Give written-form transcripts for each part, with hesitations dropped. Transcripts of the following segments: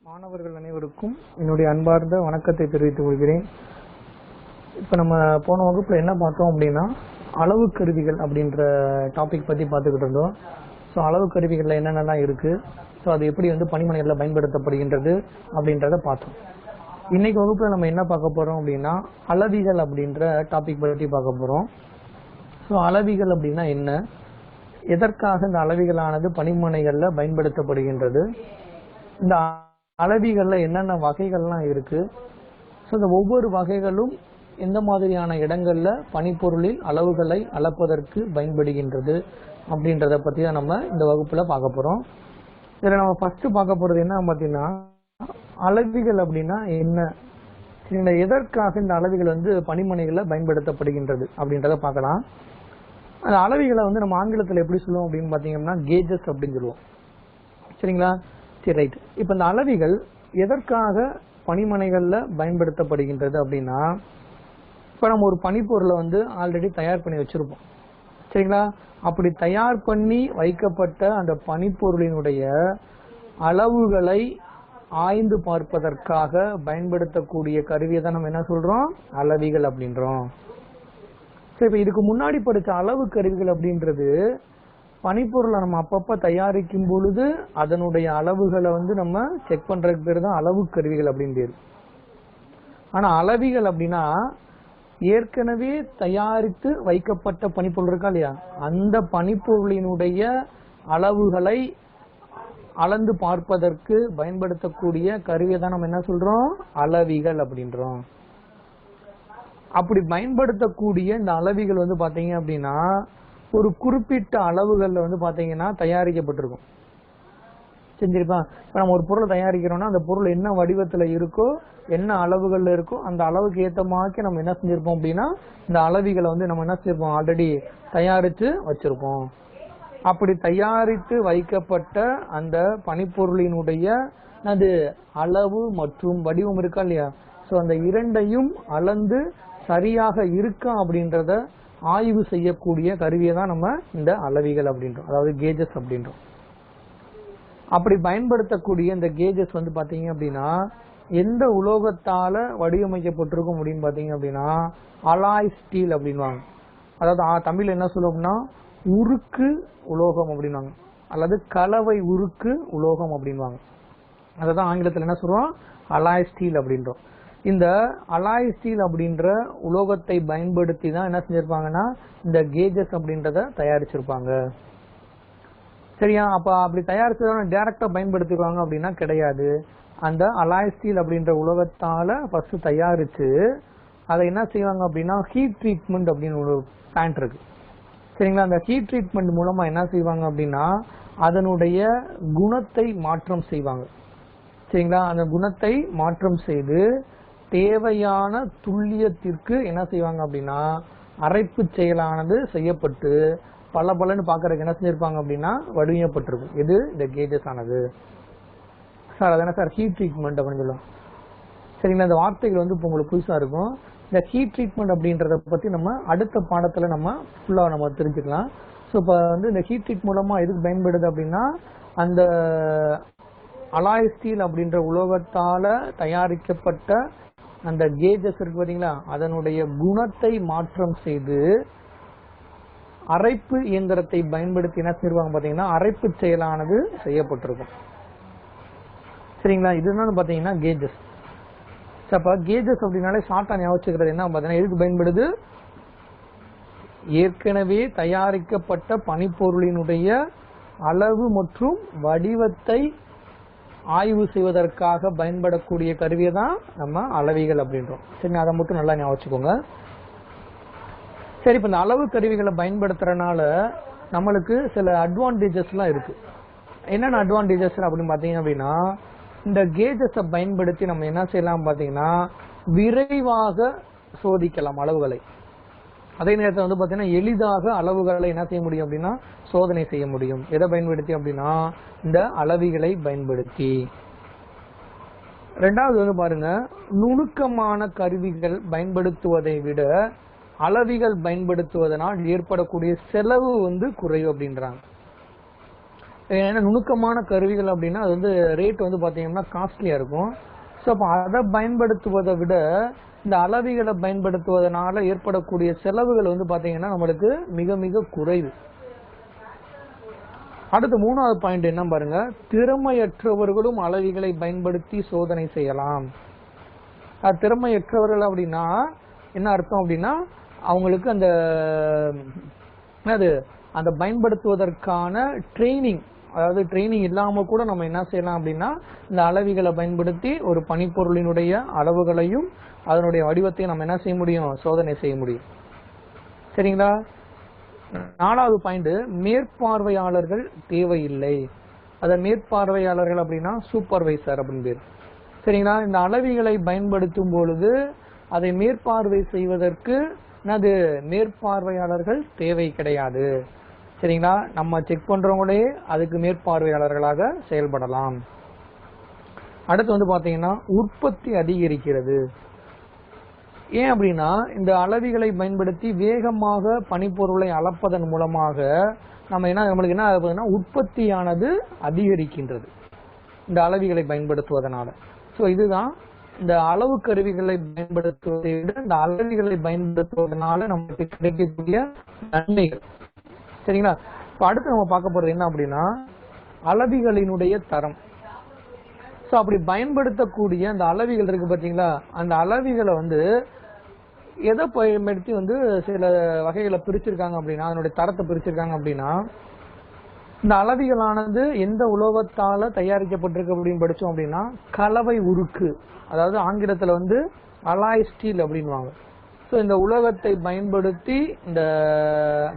மாணவர்கள் அனைவருக்கும் என்னுடைய அன்பார்ந்த வணக்கத்தை தெரிவித்துக் கொள்கிறேன். இப்போ நம்ம போன வகுப்புல என்ன பார்த்தோம் அப்படின்னா அளவு கருவிகள் அப்படின்ற டாபிக் பத்தி பார்த்துக்கிட்டு இருந்தோம். ஸோ அளவு கருவிகள்ல என்னென்னலாம் இருக்கு, ஸோ அது எப்படி பணிமனைகளில் பயன்படுத்தப்படுகின்றது அப்படின்றத பார்த்தோம். இன்னைக்கு வகுப்புல நம்ம என்ன பார்க்க போறோம் அப்படின்னா அளவிகள் அப்படின்ற டாபிக் பற்றி பார்க்க போறோம். ஸோ அளவிகள் அப்படின்னா என்ன, எதற்காக இந்த அளவிகளானது பணிமனைகளில் பயன்படுத்தப்படுகின்றது, இந்த அளவிகள்ல என்னென்ன வகைகள்லாம் இருக்கு, ஸோ இந்த ஒவ்வொரு வகைகளும் எந்த மாதிரியான இடங்கள்ல பணிப்பொருளில் அளவுகளை அளப்பதற்கு பயன்படுகின்றது அப்படின்றத பத்தி தான் நம்ம இந்த வகுப்புல பார்க்க போறோம். இதுல நம்ம ஃபர்ஸ்ட் பார்க்க போறது என்ன பார்த்தீங்கன்னா அளவிகள் அப்படின்னா என்ன, இந்த எதற்காக இந்த அளவிகள் பணிமனைகளில் பயன்படுத்தப்படுகின்றது அப்படின்றத பார்க்கலாம். அந்த அளவிகளை நம்ம ஆங்கிலத்தில் எப்படி சொல்லுவோம் அப்படின்னு பார்த்தீங்கன்னா கேஜஸ் அப்படின்னு சொல்லுவோம். சரிங்களா, சரி ரைட். இப்போ இந்த அளவிகள் எதற்காக பணிமனைகளில் பயன்படுத்தப்படுகின்றது அப்படின்னா, இப்போ நம்ம ஒரு பணிப்பொருளை ஆல்ரெடி தயார் பண்ணி வச்சிருப்போம். சரிங்களா, அப்படி தயார் பண்ணி வைக்கப்பட்ட அந்த பணிப்பொருளினுடைய அளவுகளை ஆய்ந்து பார்ப்பதற்காக பயன்படுத்தக்கூடிய கருவியை தான் நம்ம என்ன சொல்றோம், அளவிகள் அப்படின்றோம். சரி, இப்போ இதுக்கு முன்னாடி படிச்ச அளவு கருவிகள் அப்படின்றது பனிப்பொருளை நம்ம அப்பப்ப தயாரிக்கும் பொழுது அதனுடைய அளவுகளை நம்ம செக் பண்றதுக்கு பேர் தான் அளவு கருவிகள் அப்படின்னு பேரு. ஆனா அளவிகள் அப்படின்னா ஏற்கனவே தயாரித்து வைக்கப்பட்ட பனிப்பொருள் இருக்கா இல்லையா, அந்த பனிப்பொருளினுடைய அளவுகளை அளந்து பார்ப்பதற்கு பயன்படுத்தக்கூடிய கருவியை தான் நம்ம என்ன சொல்றோம், அளவிகள் அப்படின்றோம். அப்படி பயன்படுத்தக்கூடிய இந்த அளவிகள் பாத்தீங்க அப்படின்னா ஒரு குறிப்பிட்ட அளவுகள்ல பாத்தீங்கன்னா தயாரிக்கப்பட்டிருக்கும். செஞ்சிருப்பா, இப்ப நம்ம ஒரு பொருளை தயாரிக்கிறோம்னா அந்த பொருள் என்ன வடிவத்துல இருக்கோ, என்ன அளவுகள்ல இருக்கோ, அந்த அளவுக்கு ஏத்த மாதிரி நம்ம என்ன செஞ்சிருப்போம் அப்படின்னா இந்த அளவிகளை நம்ம என்ன செஞ்சிருப்போம், ஆல்ரெடி தயாரித்து வச்சிருப்போம். அப்படி தயாரித்து வைக்கப்பட்ட அந்த பனிப்பொருளினுடைய அது அளவு மற்றும் வடிவம் இருக்கா இல்லையா, சோ அந்த இரண்டையும் அளந்து சரியாக இருக்கா அப்படின்றத ஆய்வு செய்யக்கூடிய கருவியை தான் நம்ம இந்த அளவிகள் அப்படின்றோம், அதாவது கேஜஸ் அப்படின்றோம். அப்படி பயன்படுத்தக்கூடிய இந்த கேஜஸ் பாத்தீங்க அப்படின்னா எந்த உலோகத்தால வடிவமைக்கப்பட்டிருக்கும் அப்படின்னு பாத்தீங்க அப்படின்னா அலாய் ஸ்டீல் அப்படின்வாங்க. அதாவது தமிழ் என்ன சொல்லுவோம்னா உருக்கு உலோகம் அப்படின்வாங்க, அல்லது கலவை உருக்கு உலோகம் அப்படின்வாங்க. அதான் ஆங்கிலத்தில் என்ன சொல்றோம், அலாய் ஸ்டீல் அப்படின்றோம். இந்த அலாய் ஸ்டீல் அப்படின்ற உலோகத்தை பயன்படுத்தி தான் என்ன செஞ்சிருப்பாங்கன்னா இந்த கேஜஸ் அப்படின்றத தயாரிச்சிருப்பாங்க. சரியா, அப்ப அப்படி தயாரிச்சத டைரக்டா பயன்படுத்திடுவாங்க அப்படின்னா கிடையாது. அந்த அலாய் ஸ்டீல் அப்படின்ற உலோகத்தால ஃபர்ஸ்ட் தயாரிச்சு அதை என்ன செய்வாங்க அப்படின்னா ஹீட் ட்ரீட்மெண்ட் அப்படின்னு ஒரு பிளான்ட் இருக்கு. சரிங்களா, அந்த ஹீட் ட்ரீட்மெண்ட் மூலமா என்ன செய்வாங்க அப்படின்னா அதனுடைய குணத்தை மாற்றம் செய்வாங்க. சரிங்களா, அந்த குணத்தை மாற்றம் செய்து தேவையான துல்லியத்திற்கு என்ன செய்வாங்க அப்படின்னா அரைப்பு செயலானது செய்யப்பட்டு பல பலன்னு பாக்குறதுக்கு என்ன செஞ்சிருப்பாங்க அப்படின்னா வடிவமைப்பட்டிருக்கும். இது இந்த கேஜஸ் ஆனது. சார் அதான சார் ஹீட் ட்ரீட்மெண்ட் அப்படின்னு சொல்லுவோம். சரிங்களா, இந்த வார்த்தைகள் இப்போ உங்களுக்கு புதுசா இருக்கும். இந்த ஹீட் ட்ரீட்மெண்ட் அப்படின்றத பத்தி நம்ம அடுத்த பாடத்துல நம்ம ஃபுல்லா நம்ம தெரிஞ்சுக்கலாம். ஸோ இப்போ இந்த ஹீட் ட்ரீட் மூலமா எதுக்கு பயன்படுது அப்படின்னா அந்த அலாய் ஸ்டீல் அப்படின்ற உலோகத்தால தயாரிக்கப்பட்ட அந்த கேஜஸ் இருக்கு பாத்தீங்களா, அதனுடைய குணத்தை மாற்றம் செய்து அரைப்பு இயந்திரத்தை பயன்படுத்தி என்ன செய்வாங்க பாத்தீங்கன்னா அரைப்பு செயலானது செய்யப்பட்டிருக்கும். சரிங்களா, இதுதான் பாத்தீங்கன்னா கேஜஸ். அப்ப கேஜஸ் அப்படின்னாலே ஷார்ட்டா ஞாபகம் என்ன பாத்தீங்கன்னா எதுக்கு பயன்படுது, ஏற்கனவே தயாரிக்கப்பட்ட பனிப்பொருளினுடைய அளவு மற்றும் வடிவத்தை ஆய்வு செய்வதற்காக பயன்படக்கூடிய கருவியை தான் நம்ம அளவிகள் அப்படின்றோம். சரி, அதை மட்டும் நல்லா ஞாபகம் வச்சுக்கோங்க. சரி, இப்ப இந்த அளவு கருவிகளை பயன்படுத்துறதுனால நம்மளுக்கு சில அட்வான்டேஜஸ் எல்லாம் இருக்கு. என்னென்ன அட்வான்டேஜஸ் அப்படின்னு பாத்தீங்க அப்படின்னா இந்த கேஜஸை பயன்படுத்தி நம்ம என்ன செய்யலாம் பாத்தீங்கன்னா விரைவாக சோதிக்கலாம் அளவுகளை. அதே நேரத்தில் பாத்தீங்கன்னா எளிதாக அளவுகளை என்ன செய்ய முடியும் அப்படின்னா சோதனை செய்ய முடியும். எதை பயன்படுத்தி அப்படின்னா இந்த அளவிகளை பயன்படுத்தி. ரெண்டாவது பாருங்க, நுணுக்கமான கருவிகள் பயன்படுத்துவதை விட அளவிகள் பயன்படுத்துவதனால் ஏற்படக்கூடிய செலவு குறைவு அப்படின்றாங்க. ஏன்னா நுணுக்கமான கருவிகள் அப்படின்னா அது வந்து ரேட் வந்து பார்த்தீங்கன்னா காஸ்ட்லியாக இருக்கும். ஸோ அப்போ அதை பயன்படுத்துவதை விட இந்த அளவிகளை பயன்படுத்துவதனால ஏற்படக்கூடிய செலவுகள் வந்து பார்த்தீங்கன்னா நம்மளுக்கு மிக மிக குறைவு. அடுத்து 3வது பாயிண்ட் என்ன பாருங்க, திறமையற்றவர்களும் அளவிகளை பயன்படுத்தி சோதனை செய்யலாம். திறமையற்றவர்கள் அப்படின்னா என்ன அர்த்தம் அப்படின்னா அவங்களுக்கு அந்த அந்த பயன்படுத்துவதற்கான ட்ரைனிங், அதாவது ட்ரைனிங் இல்லாம கூட நம்ம என்ன செய்யலாம் அப்படின்னா இந்த அளவிகளை பயன்படுத்தி ஒரு பனிப்பொருளினுடைய அளவுகளையும் அதனுடைய வடிவத்தையும் நம்ம என்ன செய்ய முடியும், சோதனை செய்ய முடியும். சரிங்களா. 4வது பாயிண்ட், மேற்பார்வையாளர்கள் தேவையில்லை. அத மேற்பார்வையாளர்கள் அப்படின்னா சூப்பர்வைசர் அப்படின்னு பேர். சரிங்களா. இந்த அளவிகளை பயன்படுத்தும் பொழுது அதை மேற்பார்வை செய்வதற்கு என்னது மேற்பார்வையாளர்கள் தேவை கிடையாது. சரிங்களா. நம்ம செக் பண்றவங்களே அதுக்கு மேற்பார்வையாளர்களாக செயல்படலாம். அடுத்து வந்து பாத்தீங்கன்னா உற்பத்தி அதிகரிக்கிறது. ஏன் அப்படின்னா இந்த அளவிகளை பயன்படுத்தி வேகமாக பனிப்பொருளை அளப்பதன் மூலமாக நம்மளுக்கு என்ன ஆகுதுன்னா உற்பத்தியானது அதிகரிக்கின்றது இந்த அளவிகளை பயன்படுத்துவதனால. ஸோ இதுதான் இந்த அளவு கருவிகளை பயன்படுத்துவதை விட இந்த அளவிகளை பயன்படுத்துவதனால நமக்கு கிடைக்கக்கூடிய நன்மைகள். சரிங்களா. இப்போ அடுத்து நம்ம பார்க்க போறது என்ன அப்படின்னா அளவிகளினுடைய தரம். ஸோ அப்படி பயன்படுத்தக்கூடிய அந்த அளவிகள் இருக்கு பார்த்தீங்களா, அந்த அளவிகளை வந்து எதை பயன்படுத்தி வந்து சில வகைகளை பிரிச்சிருக்காங்க அப்படின்னா அதனுடைய தரத்தை பிரிச்சிருக்காங்க அப்படின்னா இந்த அளவிகளானது எந்த உலோகத்தால தயாரிக்கப்பட்டிருக்கு அப்படின்னு படிச்சோம் அப்படின்னா கலவை உருக்கு, அதாவது ஆங்கிலத்தில் வந்து அலாய் ஸ்டீல் அப்படின்வாங்க. ஸோ இந்த உலோகத்தை பயன்படுத்தி இந்த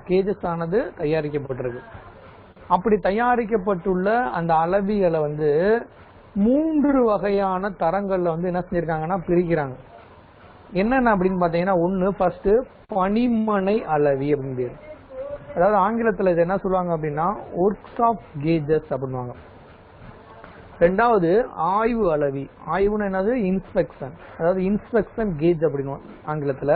கேஜஸ் ஆனது தயாரிக்கப்பட்டிருக்கு. அப்படி தயாரிக்கப்பட்டுள்ள அந்த அளவிகளை வந்து 3 வகையான தரங்கள்ல வந்து என்ன செஞ்சிருக்காங்கன்னா பிரிக்கிறாங்க. என்னென்ன அப்படின்னு பாத்தீங்கன்னா ஃபர்ஸ்ட் பனிமனை அளவி அப்படின்னு பேரு. அதாவது ஆங்கிலத்தில் இது என்ன சொல்லுவாங்க அப்படின்னா ஒர்க்ஸ் ஆஃப் கேஜஸ் அப்படின்வாங்க. 2வது ஆய்வு அளவி. ஆய்வுன்னு என்னது இன்ஸ்பெக்ஷன், அதாவது இன்ஸ்பெக்ஷன் கேஜ் அப்படின்னு ஆங்கிலத்தில்.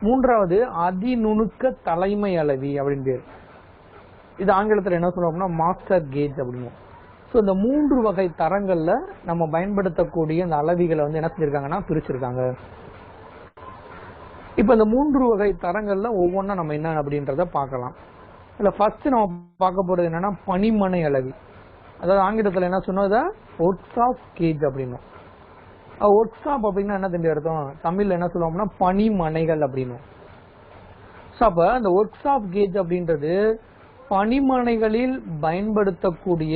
3வது அதிநுணுக்க தலைமை அளவி அப்படின்னு பேரு. இது ஆங்கிலத்தில் என்ன சொல்லுவாங்கன்னா மாஸ்டர் கேஜ் அப்படின்னு. ஸோ இந்த 3 வகை தரங்கள்ல நம்ம பயன்படுத்தக்கூடிய இந்த அளவிகளை வந்து என்ன செஞ்சிருக்காங்கன்னா பிரிச்சிருக்காங்க. இப்ப இந்த 3 வகை தரங்கள்ல ஒவ்வொன்றா நம்ம என்ன அப்படின்றத பார்க்கலாம். இல்ல ஃபர்ஸ்ட் நம்ம பார்க்க போறது என்னன்னா பனிமனை அளவி. அதாவது ஆங்கிலத்தில் என்ன சொன்னது ஒர்க்ஸ் ஆஃப் கேஜ் அப்படின்னு. ஒர்க்ஸ் ஆஃப் அப்படின்னா என்ன தெரிஞ்ச அர்த்தம், தமிழ்ல என்ன சொல்லுவோம்னா பனிமனைகள் அப்படின்னு. ஸோ அப்ப இந்த ஒர்க்ஸ் ஆஃப் கேஜ் அப்படின்றது பனிமனைகளில் பயன்படுத்தக்கூடிய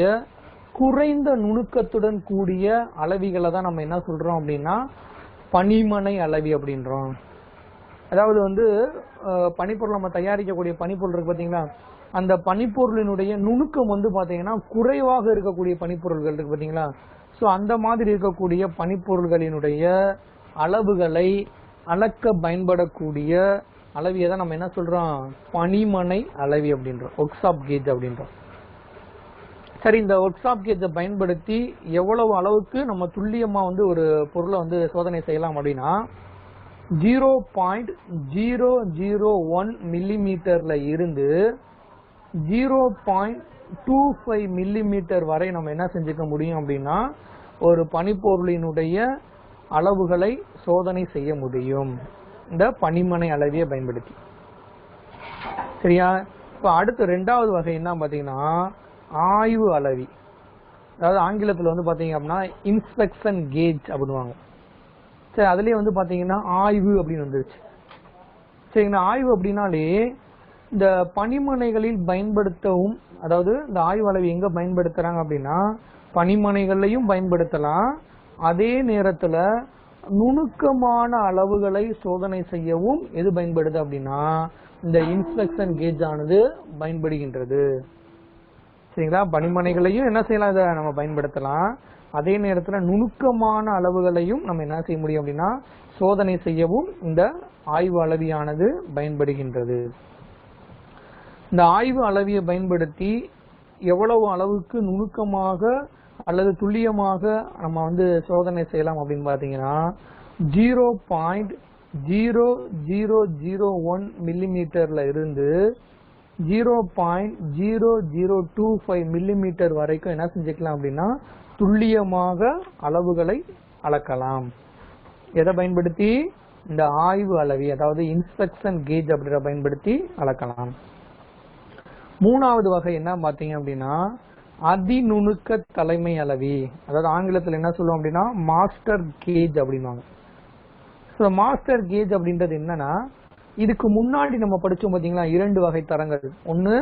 குறைந்த நுணுக்கத்துடன் கூடிய அளவிகளை தான் நம்ம என்ன சொல்றோம் அப்படின்னா பனிமனை அளவி அப்படின்றோம். அதாவது வந்து பனிப்பொருள் நம்ம தயாரிக்கக்கூடிய பனிப்பொருள் இருக்கு பாத்தீங்களா, அந்த பனிப்பொருளினுடைய நுணுக்கம் வந்து பாத்தீங்கன்னா குறைவாக இருக்கக்கூடிய பனிப்பொருள்கள் இருக்கு பாத்தீங்களா. ஸோ அந்த மாதிரி இருக்கக்கூடிய பனிப்பொருள்களினுடைய அளவுகளை அளக்க பயன்படக்கூடிய அளவியை தான் நம்ம என்ன சொல்றோம் பனிமனை அளவி அப்படின்றோம், ஒர்க்ஸ் ஆஃப் கேஜ் அப்படின்றோம். சரி, இந்த ஒர்க்ஸ் ஆஃப் கேஜை பயன்படுத்தி எவ்வளவு அளவுக்கு நம்ம துல்லியமா வந்து ஒரு பொருளை வந்து சோதனை செய்யலாம் அப்படின்னா 0.001 மில்லிமீட்டர்ல இருந்து 0.25 மில்லிமீட்டர் வரை நம்ம என்ன செஞ்சுக்க முடியும் அப்படின்னா ஒரு பனிப்பொருளினுடைய அளவுகளை சோதனை செய்ய முடியும் இந்த பனிமனை அளவியை பயன்படுத்தி. சரியா. இப்ப அடுத்து 2வது வகை என்ன பாத்தீங்கன்னா ஆய்வு அளவி. அதாவது ஆங்கிலத்தில் வந்து பாத்தீங்க அப்படின்னா இன்ஸ்பெக்ஷன் கேஜ் அப்படின்வாங்க. சரி, அதுலயே வந்து பாத்தீங்கன்னா ஆய்வு அப்படின்னு வந்துருச்சு. சரிங்களா. ஆய்வு அப்படின்னாலே இந்த பனிமனைகளில் பயன்படுத்தவும், அதாவது இந்த ஆய்வு அளவி எங்க பயன்படுத்துறாங்க அப்படின்னா பனிமனைகள்லையும் பயன்படுத்தலாம், அதே நேரத்துல நுணுக்கமான அளவுகளை சோதனை செய்யவும் எது பயன்படுது அப்படின்னா இந்த இன்ஸ்பெக்ஷன் கேஜ் ஆனது பயன்படுகின்றது. சரிங்களா. பனிமனைகளையும் என்ன செய்யலாம், இதை நம்ம பயன்படுத்தலாம், அதே நேரத்தில் நுணுக்கமான அளவுகளையும் நம்ம என்ன செய்ய முடியும் அப்படின்னா சோதனை செய்யவும் இந்த ஆய்வு அளவியானது பயன்படுகின்றது. இந்த ஆய்வு அளவியை பயன்படுத்தி எவ்வளவு அளவுக்கு நுணுக்கமாக அல்லது துல்லியமாக நம்ம வந்து சோதனை செய்யலாம் அப்படின்னு பாத்தீங்கன்னா 0.0001 மில்லிமீட்டர்ல இருந்து 0.0025 மில்லிமீட்டர் வரைக்கும் என்ன செஞ்சுக்கலாம் அப்படின்னா துல்லியமாக அளவுகளை அளக்கலாம். எதை பயன்படுத்தி? இந்த ஆய்வு அளவி, அதாவது இன்ஸ்பெக்ஷன் கேஜ் அப்படின்ற பயன்படுத்தி அளக்கலாம். மூணாவது வகை என்ன பாத்தீங்க அப்படின்னா அதிநுணுக்க தலைமை அளவி, அதாவது ஆங்கிலத்தில் என்ன சொல்லுவோம் அப்படின்னா மாஸ்டர் கேஜ் அப்படின்வாங்க. மாஸ்டர் கேஜ் அப்படின்றது என்னன்னா, இதுக்கு முன்னாடி நம்ம படிச்சோம் பாத்தீங்களா 2 வகை தரங்கள். ஒன்னு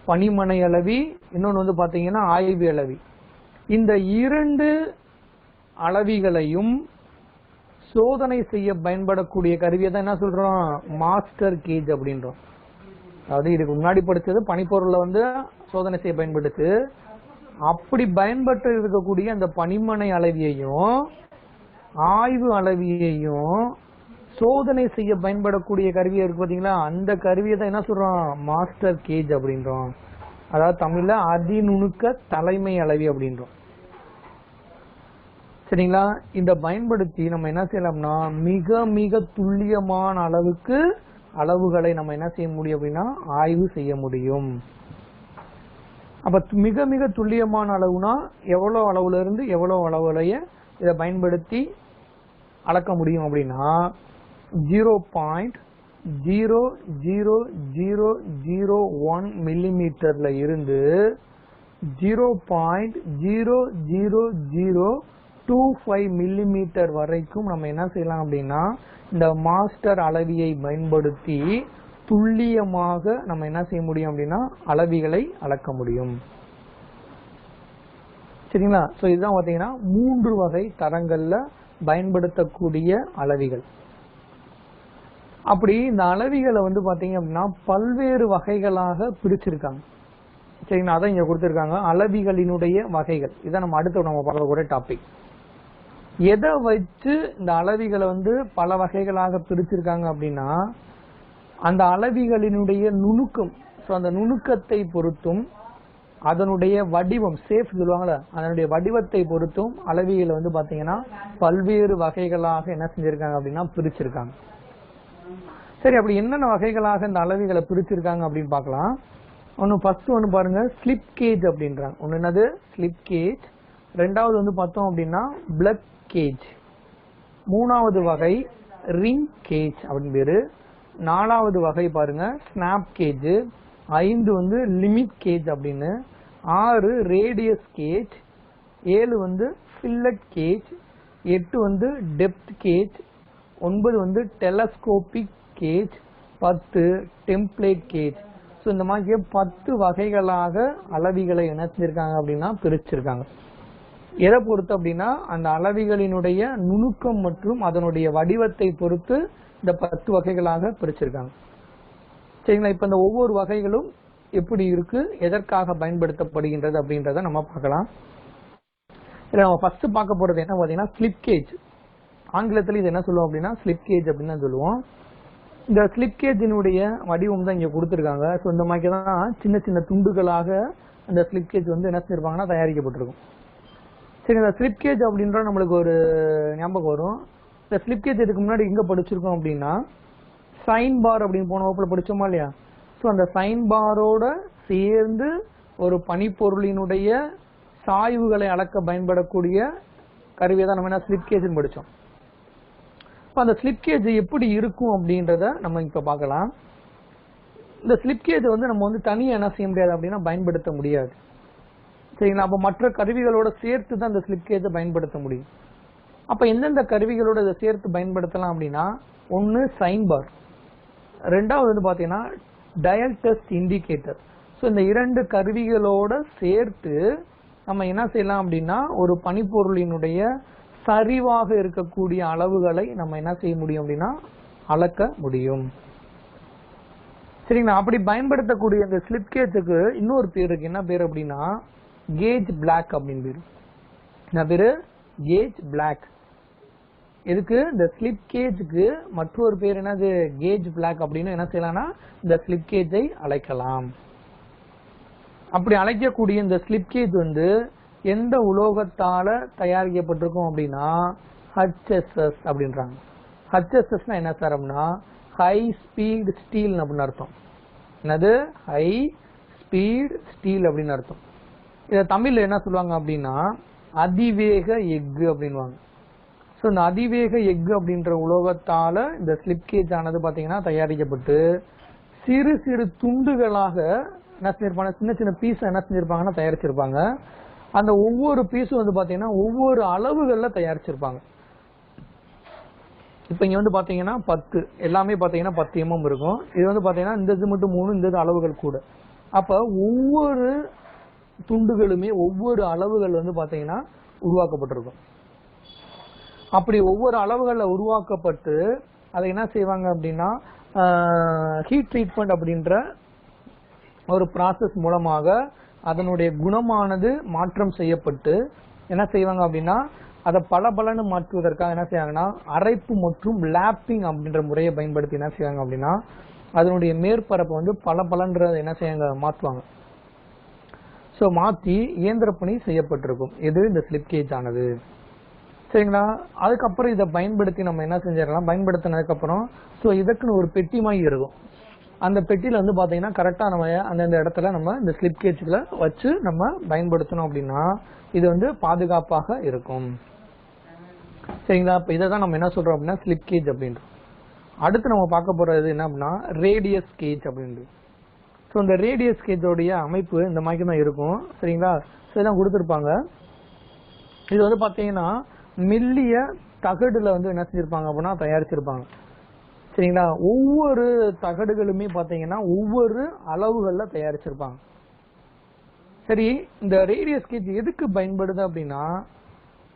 பனிமனை அளவி, இன்னொன்னு வந்து பாத்தீங்கன்னா ஆய்வு அளவி. இந்த 2 அளவிகளையும் சோதனை செய்ய பயன்படக்கூடிய கருவியை தான் என்ன சொல்றோம்? மாஸ்டர் கேஜ் அப்படின்றோம். அதாவது இதுக்கு முன்னாடி படிச்சது பனிப்பொருளை வந்து சோதனை செய்ய பயன்படுத்து. அப்படி பயன்பட்டு இருக்கக்கூடிய அந்த பனிமனை அளவியையும் ஆய்வு அளவியையும் சோதனை செய்ய பயன்படக்கூடிய கருவியை இருக்கு பாத்தீங்களா, அந்த கருவியை தான் என்ன சொல்றோம்? மாஸ்டர் கேஜ் அப்படின்றோம். அதாவது தமிழ்ல அதிநுணுக்க தலைமை அளவி அப்படின்றோம். சரிங்களா? இந்த பயன்படுத்தி நம்ம என்ன செய்யலாம்னா மிக மிக துல்லியமான அளவுக்கு அளவுகளை நம்ம என்ன செய்ய முடியும் அப்படின்னா ஆய்வு செய்ய முடியும். அப்ப மிக மிக துல்லியமான அளவுனா எவ்வளவு அளவுல இருந்து எவ்வளவு அளவுலைய இதை பயன்படுத்தி அளக்க முடியும் அப்படின்னா 0.00001 மில்லிமீட்டர்ல இருந்து 0.00025 மில்லிமீட்டர் வரைக்கும் நம்ம என்ன செய்யலாம் அப்படின்னா இந்த மாஸ்டர் அளவியை பயன்படுத்தி துல்லியமாக நம்ம என்ன செய்ய முடியும் அப்படின்னா அளவிகளை அளக்க முடியும். சரிங்களா? சோ இதுதான் பாத்தீங்கன்னா 3 வகை தரங்கள்ல பயன்படுத்தக்கூடிய அளவிகள். அப்படி இந்த அளவிகளை வந்து பாத்தீங்க அப்படின்னா பல்வேறு வகைகளாக பிரிச்சிருக்காங்க. சரிங்களா? அதான் இங்க கொடுத்திருக்காங்க அளவிகளினுடைய வகைகள். இதான் நம்ம அடுத்து நம்ம பார்க்கக்கூடிய டாபிக். எதை வச்சு இந்த அளவிகளை வந்து பல வகைகளாக பிரிச்சிருக்காங்க அப்படின்னா அந்த அளவிகளினுடைய நுணுக்கம், அந்த நுணுக்கத்தை பொறுத்தும் அதனுடைய வடிவம், சேஃப் சொல்லுவாங்கல்ல, அதனுடைய வடிவத்தை பொறுத்தும் அளவிகளை வந்து பாத்தீங்கன்னா பல்வேறு வகைகளாக என்ன செஞ்சிருக்காங்க அப்படின்னா பிரிச்சிருக்காங்க. சரி, அப்படி என்னென்ன வகைகளாக இந்த அளவிகளை பிரிச்சிருக்காங்க அப்படின்னு பார்க்கலாம். ஃபர்ஸ்ட் ஒன்னு பாருங்க, ஸ்லிப் கேஜ் அப்படின்றாங்க. ஒன்னு என்னது? Slip gauge. ரெண்டாவது வந்து பார்த்தோம் அப்படின்னா பிளக் கேஜ். மூணாவது வகை ரிங் கேஜ் அப்படின்னு பேரு. நாலாவது வகை பாருங்க ஸ்னாப் கேஜ். 5 வந்து லிமிட் கேஜ் அப்படின்னு. 6 ரேடியஸ் கேஜ். 7 வந்து ஃபில்லட் கேஜ். 8 வந்து டெப்த் கேஜ். 9 வந்து telescopic gauge. 10 template gauge. So இந்த மாதிரி 10 வகைகளாக அளவிகளை என்ன செஞ்சிருக்காங்க அப்படின்னா பிரிச்சிருக்காங்க. எதை பொறுத்து அப்படின்னா அந்த அளவிகளினுடைய நுணுக்கம் மற்றும் அதனுடைய வடிவத்தை பொறுத்து இந்த 10 வகைகளாக பிரிச்சிருக்காங்க. சரிங்களா? இப்ப இந்த ஒவ்வொரு வகைகளும் எப்படி இருக்கு, எதற்காக பயன்படுத்தப்படுகின்றது அப்படின்றத நம்ம பார்க்கலாம். இதுல நம்ம ஃபர்ஸ்ட் பார்க்க போறது என்ன பாத்தீங்கன்னா ஸ்லிப் கேஜ். ஆங்கிலத்தில் இது என்ன சொல்லுவோம் அப்படின்னா ஸ்லிப் கேஜ் அப்படின்னு தான் சொல்லுவோம். இந்த ஸ்லிப் கேஜினுடைய வடிவம் தான் இங்க கொடுத்துருக்காங்க. ஸோ இந்த மாதிரி தான் சின்ன சின்ன துண்டுகளாக அந்த ஸ்லிப் கேஜ் வந்து என்ன செஞ்சிருப்பாங்கன்னா தயாரிக்கப்பட்டிருக்கும். சரி, இந்த ஸ்லிப் கேஜ் அப்படின்ற நம்மளுக்கு ஒரு ஞாபகம் வரும். இந்த ஸ்லிப் கேஜ் இதுக்கு முன்னாடி எங்க படிச்சிருக்கோம் அப்படின்னா சைன் பார் அப்படின்னு போன வகுப்புல படிச்சோமா இல்லையா? ஸோ அந்த சைன் பாரோட சேர்ந்து ஒரு பனிப்பொருளினுடைய சாய்வுகளை அளக்க பயன்படக்கூடிய கருவியை தான் நம்ம என்ன ஸ்லிப் கேஜ்னு படிச்சோம். அந்த ஸ்லிப் கேஜ் எப்படி இருக்கும் அப்படின்றத நம்ம இப்ப பார்க்கலாம். இந்த ஸ்லிப் கேஜ் வந்து நம்ம வந்து தனியா என்ன செய்ய முடியாது அப்படின்னா பயன்படுத்த முடியாது. சரிங்களா? அப்ப மற்ற கருவிகளோட சேர்த்து தான் இந்த ஸ்லிப் கேஜை பயன்படுத்த முடியும். அப்ப எந்தெந்த கருவிகளோட இதை சேர்த்து பயன்படுத்தலாம் அப்படின்னா ஒன்னு சைன் பார், ரெண்டாவது வந்து பாத்தீங்கன்னா டயல் டெஸ்ட் இண்டிகேட்டர். ஸோ இந்த 2 கருவிகளோட சேர்த்து நம்ம என்ன செய்யலாம் அப்படின்னா ஒரு பனிப்பொருளினுடைய சரிவாக இருக்கக்கூடிய அளவுகளை நம்ம என்ன செய்ய முடியும் அப்படின்னா அளக்க முடியும். சரிங்களா? அப்படி பயன்படுத்தக்கூடிய இந்த ஸ்லிப் கேஜுக்கு இன்னொரு பேர் இருக்கு. என்ன பேர் அப்படின்னா கேஜ் பிளாக் அப்படின்னு பேரு. என்ன பேரு? Gauge block. இதுக்கு இந்த ஸ்லிப் கேஜுக்கு மற்றொரு பேர் என்னது? கேஜ் பிளாக் அப்படின்னு என்ன செய்யலாம்னா இந்த ஸ்லிப் கேஜை அழைக்கலாம். அப்படி அழைக்கக்கூடிய இந்த ஸ்லிப் கேஜ் வந்து எந்த உலோகத்தால தயாரிக்கப்பட்டிருக்கும் அப்படின்னா HSS அப்படின்றாங்க. HSS என்ன சார் அப்படின்னா ஹை ஸ்பீட் ஸ்டீல் அப்படின்னு அர்த்தம். என்னது ஹை ஸ்பீட் ஸ்டீல் அப்படின்னு அர்த்தம். இதை தமிழ்ல என்ன சொல்லுவாங்க அப்படின்னா அதிவேக எஃகு அப்படின்வாங்க. ஸோ இந்த அதிவேக எஃகு அப்படின்ற உலோகத்தால இந்த ஸ்லிப் கேஜ் ஆனது பார்த்தீங்கன்னா தயாரிக்கப்பட்டு சிறு சிறு துண்டுகளாக என்ன செஞ்சிருப்பாங்க, சின்ன சின்ன பீஸ் என்ன செஞ்சிருப்பாங்கன்னா தயாரிச்சிருப்பாங்க. அந்த ஒவ்வொரு பீஸும் வந்து பார்த்தீங்கன்னா ஒவ்வொரு அளவுகளில் தயாரிச்சிருப்பாங்க. இப்போ இங்கே வந்து பார்த்தீங்கன்னா 10 எல்லாமே பார்த்தீங்கன்னா 10 mm இருக்கும். இது வந்து பார்த்தீங்கன்னா இந்த இது மட்டும் 3, இந்த இது அளவுகள் கூட. அப்போ ஒவ்வொரு துண்டுகளுமே ஒவ்வொரு அளவுகள் வந்து பார்த்தீங்கன்னா உருவாக்கப்பட்டிருக்கும். அப்படி ஒவ்வொரு அளவுகளில் உருவாக்கப்பட்டு அதை என்ன செய்வாங்க அப்படின்னா ஹீட் ட்ரீட்மெண்ட் அப்படின்ற ஒரு ப்ராசஸ் மூலமாக அதனுடைய குணமானது மாற்றம் செய்யப்பட்டு என்ன செய்வாங்க அப்படின்னா அதை பலபலன்னு மாற்றுவதற்காக என்ன செய்வாங்கன்னா அரைப்பு மற்றும் லேப்பிங் அப்படின்ற முறையை பயன்படுத்தி என்ன செய்வாங்க அப்படின்னா அதனுடைய மேற்பரப்பை வந்து பலபலன்றதை என்ன செய்வாங்க மாற்றுவாங்க. ஸோ மாற்றி இயந்திர பணி செய்யப்பட்டிருக்கும். இது இந்த ஸ்லிப் கேஜ் ஆனது. சரிங்களா? அதுக்கப்புறம் இதை பயன்படுத்தி நம்ம என்ன செஞ்சிடலாம், பயன்படுத்தினதுக்கப்புறம் ஸோ இதுக்குன்னு ஒரு பெட்டி மாதிரி இருக்கும். அந்த பெட்டியில் வந்து பார்த்தீங்கன்னா கரெக்டாக நம்ம அந்தந்த இடத்துல நம்ம இந்த ஸ்லிப் கேஜ்களை வச்சு நம்ம பயன்படுத்தணும் அப்படின்னா இது வந்து பாதுகாப்பாக இருக்கும். சரிங்களா? இப்போ இதை தான் நம்ம என்ன சொல்கிறோம் அப்படின்னா ஸ்லிப் கேஜ் அப்படின்றோம். அடுத்து நம்ம பார்க்க போகிறது என்ன அப்படின்னா ரேடியஸ் கேஜ் அப்படின்றது. ஸோ இந்த ரேடியஸ் கேஜோடைய அமைப்பு இந்த மாதிரி தான் இருக்கும். சரிங்களா? ஸோ இதெல்லாம் கொடுத்துருப்பாங்க. இது வந்து பார்த்தீங்கன்னா மெல்லிய தகடுல வந்து என்ன செஞ்சிருப்பாங்க அப்படின்னா தயாரிச்சிருப்பாங்க. சரிங்களா? ஒவ்வொரு தகடுகளுமே பார்த்தீங்கன்னா ஒவ்வொரு அளவுகளில் தயாரிச்சிருப்பாங்க. சரி, இந்த ரேடியஸ் கேஜ் எதுக்கு பயன்படுது அப்படின்னா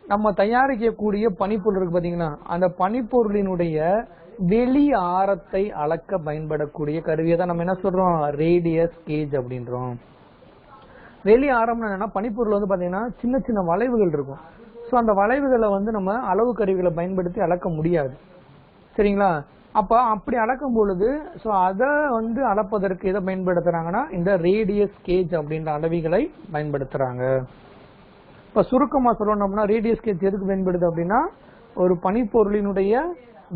நம்ம தயாரிக்கக்கூடிய பனிப்பொருள் இருக்கு பார்த்தீங்கன்னா அந்த பனிப்பொருளினுடைய வெளி ஆரத்தை அளக்க பயன்படக்கூடிய கருவியை தான் நம்ம என்ன சொல்றோம் ரேடியஸ் கேஜ் அப்படின்றோம். வெளி ஆரம்னா என்னன்னா பனிப்பொருள் வந்து பார்த்தீங்கன்னா சின்ன சின்ன வளைவுகள் இருக்கும். ஸோ அந்த வளைவுகளை வந்து நம்ம அளவு கருவிகளை பயன்படுத்தி அளக்க முடியாது. சரிங்களா? அப்போ அப்படி அளக்கும் பொழுது ஸோ அதை வந்து அளப்பதற்கு எதை பயன்படுத்துறாங்கன்னா இந்த ரேடியஸ் கேஜ் அப்படின்ற அளவிகளை பயன்படுத்துறாங்க. இப்போ சுருக்கமாக சொல்லணும்னா ரேடியஸ் கேஜ் எதுக்கு பயன்படுது அப்படின்னா ஒரு பனிப்பொருளினுடைய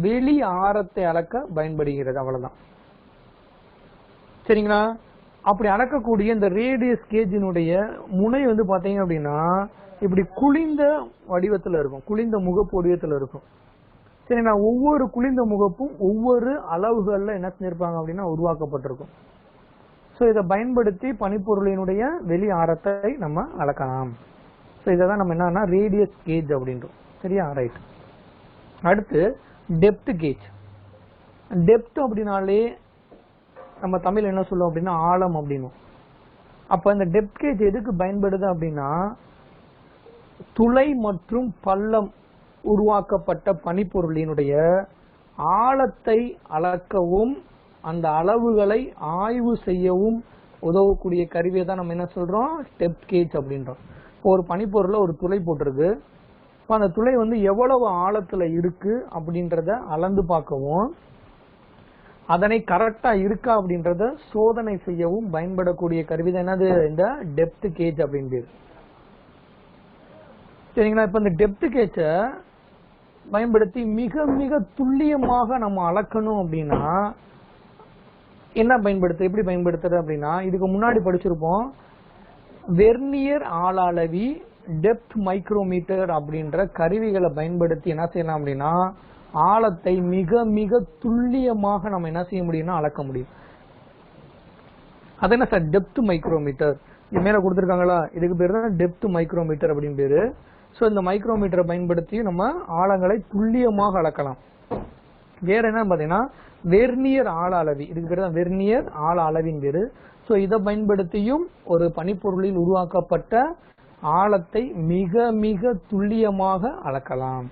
வெளி ஆரத்தை அளக்க பயன்படுகிறது. அவ்வளவுதான். சரிங்களா? அப்படி அளக்கக்கூடிய இந்த ரேடியஸ் கேஜினுடைய முனை வந்து பார்த்தீங்க அப்படின்னா இப்படி குளிந்த வடிவத்தில் இருக்கும், குளிந்த முகப்பு வடிவத்தில் இருக்கும். சரிங்களா? ஒவ்வொரு குளிந்த முகப்பும் ஒவ்வொரு அளவுகளில் என்ன செஞ்சிருப்பாங்க அப்படின்னா உருவாக்கப்பட்டிருக்கும். ஸோ இதை பயன்படுத்தி பனிப்பொருளினுடைய வெளி ஆரத்தை நம்ம அளக்கலாம். ஸோ இதை தான் நம்ம என்னன்னா ரேடியஸ் கேஜ் அப்படின்றோம். சரியா? ரைட். அடுத்து டெப்த் கேஜ். டெப்த் அப்படின்னாலே நம்ம தமிழ் என்ன சொல்லுவோம் அப்படின்னா ஆழம் அப்படின்னும். அப்போ இந்த டெப்த் கேஜ் எதுக்கு பயன்படுது அப்படின்னா துளை மற்றும் பள்ளம் உருவாக்கப்பட்ட பனிப்பொருளினுடைய ஆழத்தை அளக்கவும் அந்த அளவுகளை ஆய்வு செய்யவும் உதவக்கூடிய கருவியை தான் நம்ம என்ன சொல்றோம் டெப்த் கேஜ் அப்படின்றோம். இப்போ ஒரு பனிப்பொருள்ல ஒரு துளை போட்டிருக்கு. இப்போ அந்த துளை வந்து எவ்வளவு ஆழத்துல இருக்கு அப்படின்றத அளந்து பார்க்கவும் அதனை கரெக்டா இருக்கா அப்படின்றத சோதனை செய்யவும் பயன்படக்கூடிய கருவி தான் என்னது இந்த டெப்த் கேஜ் அப்படின்னு. சரிங்களா? இப்ப இந்த டெப்த் கேஜை பயன்படுத்தி மிக மிக துல்லியமாக நம்ம அளக்கணும் அப்படின்னா என்ன பயன்படுத்து எப்படி பயன்படுத்துறது அப்படின்னா இதுக்கு முன்னாடி படிச்சிருப்போம் வெர்னியர் ஆழ அளவி டெப்த் மைக்ரோமீட்டர் அப்படின்ற கருவிகளை பயன்படுத்தி என்ன செய்யலாம் அப்படின்னா ஆழத்தை மிக மிக துல்லியமாக நம்ம என்ன செய்ய முடியும்னா அளக்க முடியும். அது என்ன சார் டெப்த் மைக்ரோமீட்டர் இது மேல கொடுத்துருக்காங்களா, இதுக்கு பேர் தான் டெப்த் மைக்ரோமீட்டர் அப்படின்னு பேரு. ஸோ இந்த மைக்ரோமீட்டரை பயன்படுத்தி நம்ம ஆழங்களை துல்லியமாக அளக்கலாம். வேற என்ன பார்த்தீங்கன்னா வெர்னியர் ஆழ அளவி, இதுக்கு பேர் தான் வெர்னியர் ஆழ அளவின் பேரு. ஸோ இதை பயன்படுத்தியும் ஒரு பனிப்பொருளில் உருவாக்கப்பட்ட ஆழத்தை மிக மிக துல்லியமாக அளக்கலாம்.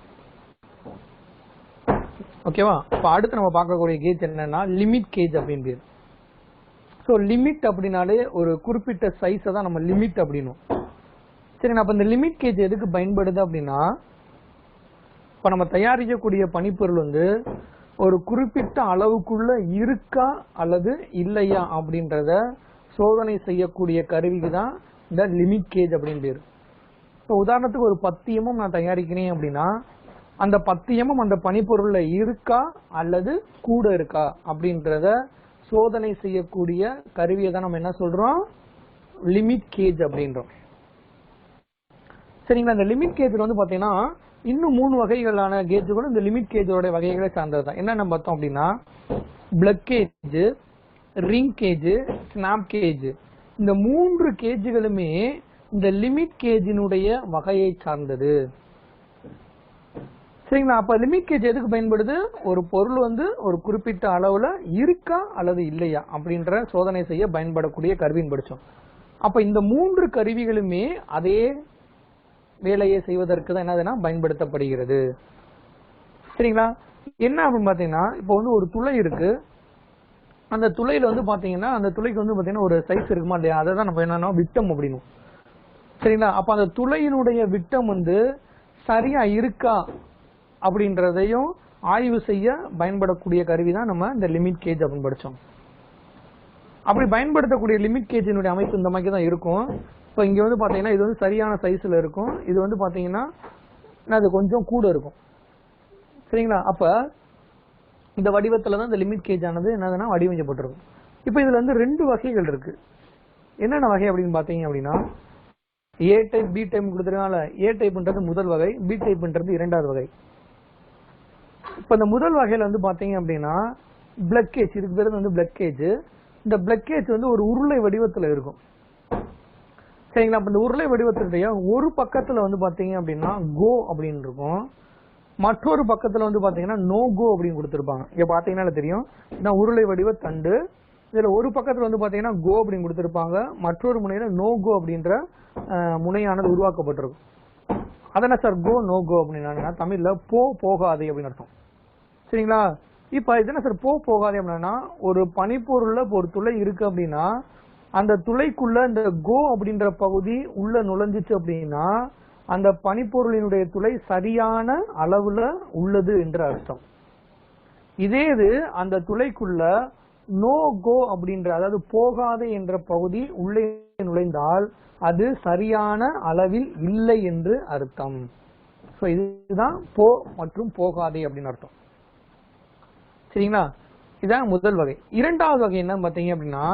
ஓகேவா? இப்போ அடுத்து நம்ம பார்க்கக்கூடிய கேஜ் என்னன்னா லிமிட் கேஜ் அப்படின்னு பேர். ஸோ லிமிட் அப்படின்னாலே ஒரு குறிப்பிட்ட சைஸை தான் நம்ம லிமிட் அப்படின்னும். சரிங்க, அப்போ இந்த லிமிட் கேஜ் எதுக்கு பயன்படுது அப்படின்னா இப்போ நம்ம தயாரிக்கக்கூடிய பனிப்பொருள் வந்து ஒரு குறிப்பிட்ட அளவுக்குள்ள இருக்கா அல்லது இல்லையா அப்படின்றத சோதனை செய்யக்கூடிய கருவிக்கு தான் இந்த லிமிட் கேஜ் அப்படின்னு பேர். இப்போ உதாரணத்துக்கு ஒரு 10 mm நான் தயாரிக்கிறேன் அப்படின்னா அந்த 10 mm அந்த பனிப்பொருள்ல இருக்கா அல்லது கூட இருக்கா அப்படின்றத சோதனை செய்யக்கூடிய கருவியை தான் நம்ம என்ன சொல்றோம், லிமிட் கேஜ் அப்படின்றோம். சரிங்களா? இந்த லிமிட் கேஜ் வந்து பாத்தீங்கன்னா இன்னும் 3 வகைகளான கேஜ்களும் இந்த லிமிட் கேஜோட வகைகளை சார்ந்தது தான். என்னென்ன பார்த்தோம் அப்படின்னா plug gauge, ring gauge, snap gauge. இந்த 3 கேஜ்களுமே இந்த லிமிட் கேஜினுடைய வகையை சார்ந்தது. சரிங்களா? அப்ப லிமிட் கேஜ் எதுக்கு பயன்படுது, ஒரு பொருள் வந்து ஒரு குறிப்பிட்ட அளவுல இருக்கா அல்லது இல்லையா அப்படின்ற சோதனை செய்ய பயன்படக்கூடிய கருவின்னு படிச்சோம். அப்ப இந்த 3 கருவிகளுமே அதே வேலையை செய்வதற்கு தான் என்னதுன்னா பயன்படுத்தப்படுகிறது. சரிங்களா? என்ன அப்படின்னு பாத்தீங்கன்னா இப்போ வந்து ஒரு துளை இருக்கு, அந்த துளையில வந்து பாத்தீங்கன்னா அந்த துளைக்கு வந்து பாத்தீங்கன்னா ஒரு சைஸ் இருக்குமா இல்லையா, அதை தான் நம்ம என்னன்னா விட்டம் அப்படின்னும். சரிங்களா? அப்ப அந்த துளையினுடைய விட்டம் வந்து சரியா இருக்கா அப்படின்றதையும் ஆய்வு செய்ய பயன்படக்கூடிய கருவி தான் நம்ம இந்த லிமிட் கேஜ் அப்படின்னு படிச்சோம். அப்படி பயன்படுத்தக்கூடிய லிமிட் கேஜினுடைய அமைப்பு இந்த மாதிரி தான் இருக்கும். இப்போ இங்க வந்து பாத்தீங்கன்னா இது வந்து சரியான சைஸ்ல இருக்கும், இது வந்து பாத்தீங்கன்னா அது கொஞ்சம் கூட இருக்கும். சரிங்களா? அப்ப இந்த வடிவத்துல தான் இந்த லிமிட் கேஜ் ஆனது என்னதுன்னா வடிவமைக்கப்பட்டிருக்கும். இப்போ இதுல வந்து 2 வகைகள் இருக்கு. என்னென்ன வகை அப்படின்னு பாத்தீங்க அப்படின்னா ஏ டைப், பி டைப் கொடுத்துருக்காங்கல்ல. ஏ டைப்ன்றது முதல் வகை, பி டைப்ன்றது 2வது வகை. இப்ப இந்த முதல் வகையில வந்து பாத்தீங்க அப்படின்னா பிளக் கேஜ், இதுக்கு பேரு வந்து பிளக் கேஜ். இந்த பிளக் கேஜ் வந்து ஒரு உருளை வடிவத்துல இருக்கும். சரிங்களா? அப்ப இந்த உருளை வடிவத்தினுடைய ஒரு பக்கத்துல வந்து பாத்தீங்க அப்படின்னா கோ அப்படின்னு இருக்கும், மற்றொரு பக்கத்துல வந்து பாத்தீங்கன்னா நோ கோ அப்படின்னு கொடுத்திருப்பாங்க. இங்க பாத்தீங்கன்னா தெரியும், இதான் உருளை வடிவ தண்டு. இதுல ஒரு பக்கத்துல வந்து பாத்தீங்கன்னா கோ அப்படின்னு கொடுத்திருப்பாங்க, மற்றொரு முனையில நோ கோ அப்படின்ற முனையானது உருவாக்கப்பட்டிருக்கும். அதென்ன சார் கோ நோ கோ அப்படின்னா தமிழ்ல போகாதே அப்படின்னு அர்த்தம். சரிங்களா? இப்ப இது என்ன சார் போகாதே அப்படின்னா, ஒரு பனிப்பொருள்ல ஒரு துளை இருக்கு அப்படின்னா அந்த துளைக்குள்ள இந்த கோ அப்படின்ற பகுதி உள்ள நுழைஞ்சிச்சு அப்படின்னா அந்த பனிப்பொருளினுடைய துளை சரியான அளவுல உள்ளது என்று அர்த்தம். இதே இது அந்த துளைக்குள்ள நோ கோ அப்படின்ற, அதாவது போகாதே என்ற பகுதி உள்ளே நுழைந்தால் அது சரியான அளவில் இல்லை என்று அர்த்தம். இதுதான் போ மற்றும் போகாதே அப்படின்னு அர்த்தம். சரிங்களா? இதான் முதல் வகை. 2வது வகை என்ன பாத்தீங்க அப்படின்னா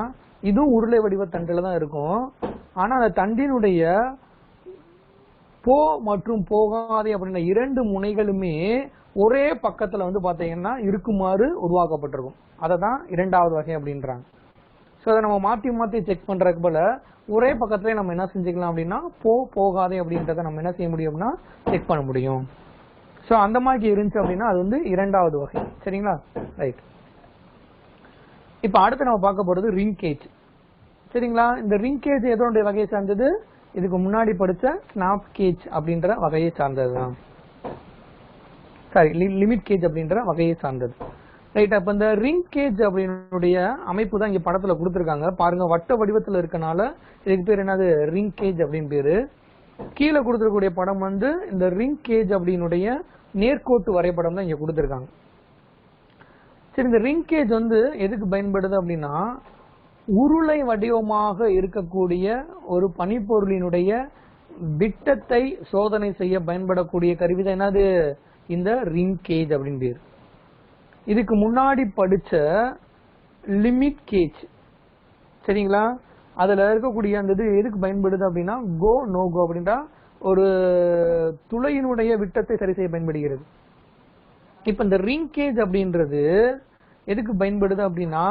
இதுவும் உருளை வடிவ தண்டுல தான் இருக்கும், ஆனா அந்த தண்டினுடைய போ மற்றும் போகாதே அப்படின்ற 2 முனைகளுமே ஒரே பக்கத்துல வந்து பாத்தீங்கன்னா இருக்குமாறு உருவாக்கப்பட்டிருக்கும். அதை தான் 2வது வகை அப்படின்றாங்க. சோ அதை நம்ம மாத்தி மாத்தி செக் பண்றதுக்கு போல ஒரே பக்கத்துல நம்ம என்ன செஞ்சுக்கலாம் அப்படின்னா போகாதே அப்படின்றத நம்ம என்ன செய்ய முடியும்னா செக் பண்ண முடியும். சோ அந்த மாதிரி இருந்துச்சு அப்படின்னா அது வந்து 2வது வகை. சரிங்களா? ரைட். இப்ப அடுத்து நம்ம பார்க்க போறது ரிங் கேஜ். சரிங்களா? இந்த ரிங் கேஜ் எதனுடைய வகையை சார்ந்தது, இதுக்கு முன்னாடி படிச்ச ஸ்னாப் கேஜ் அப்படின்ற வகையை சார்ந்ததுதான். சாரி, லிமிட் கேஜ் அப்படின்ற வகையை சார்ந்தது. ரைட். அப்ப இந்த ரிங் கேஜ் அப்படினுடைய அமைப்பு தான் இங்க படத்துல கொடுத்திருக்காங்க பாருங்க. வட்ட வடிவத்துல இருக்கனால இதுக்கு பேர் என்னது, ரிங் கேஜ் அப்படின்னு பேரு. கீழே கொடுத்திருக்கக்கூடிய படம் வந்து இந்த ரிங் கேஜ் அப்படினுடைய நேர்கோட்டு வரைபடம் தான் இங்க கொடுத்திருக்காங்க. சரி, இந்த ரிங் கேஜ் வந்து எதுக்கு பயன்படுது அப்படின்னா உருளை வடிவமாக இருக்கக்கூடிய ஒரு பனிப்பொருளினுடைய விட்டத்தை சோதனை செய்ய பயன்படக்கூடிய கருவிதான் என்னது, இந்த ரிங் கேஜ் அப்படின்னு பேரு. இதுக்கு முன்னாடி படிச்ச லிமிட் கேஜ், சரிங்களா, அதுல இருக்கக்கூடிய அந்த இது எதுக்கு பயன்படுது அப்படின்னா கோ நோ கோ அப்படின்னா ஒரு துளையினுடைய விட்டத்தை சரி செய்ய பயன்படுகிறது. இப்ப இந்த ரிங் கேஜ் அப்படின்றது எதுக்கு பயன்படுது அப்படின்னா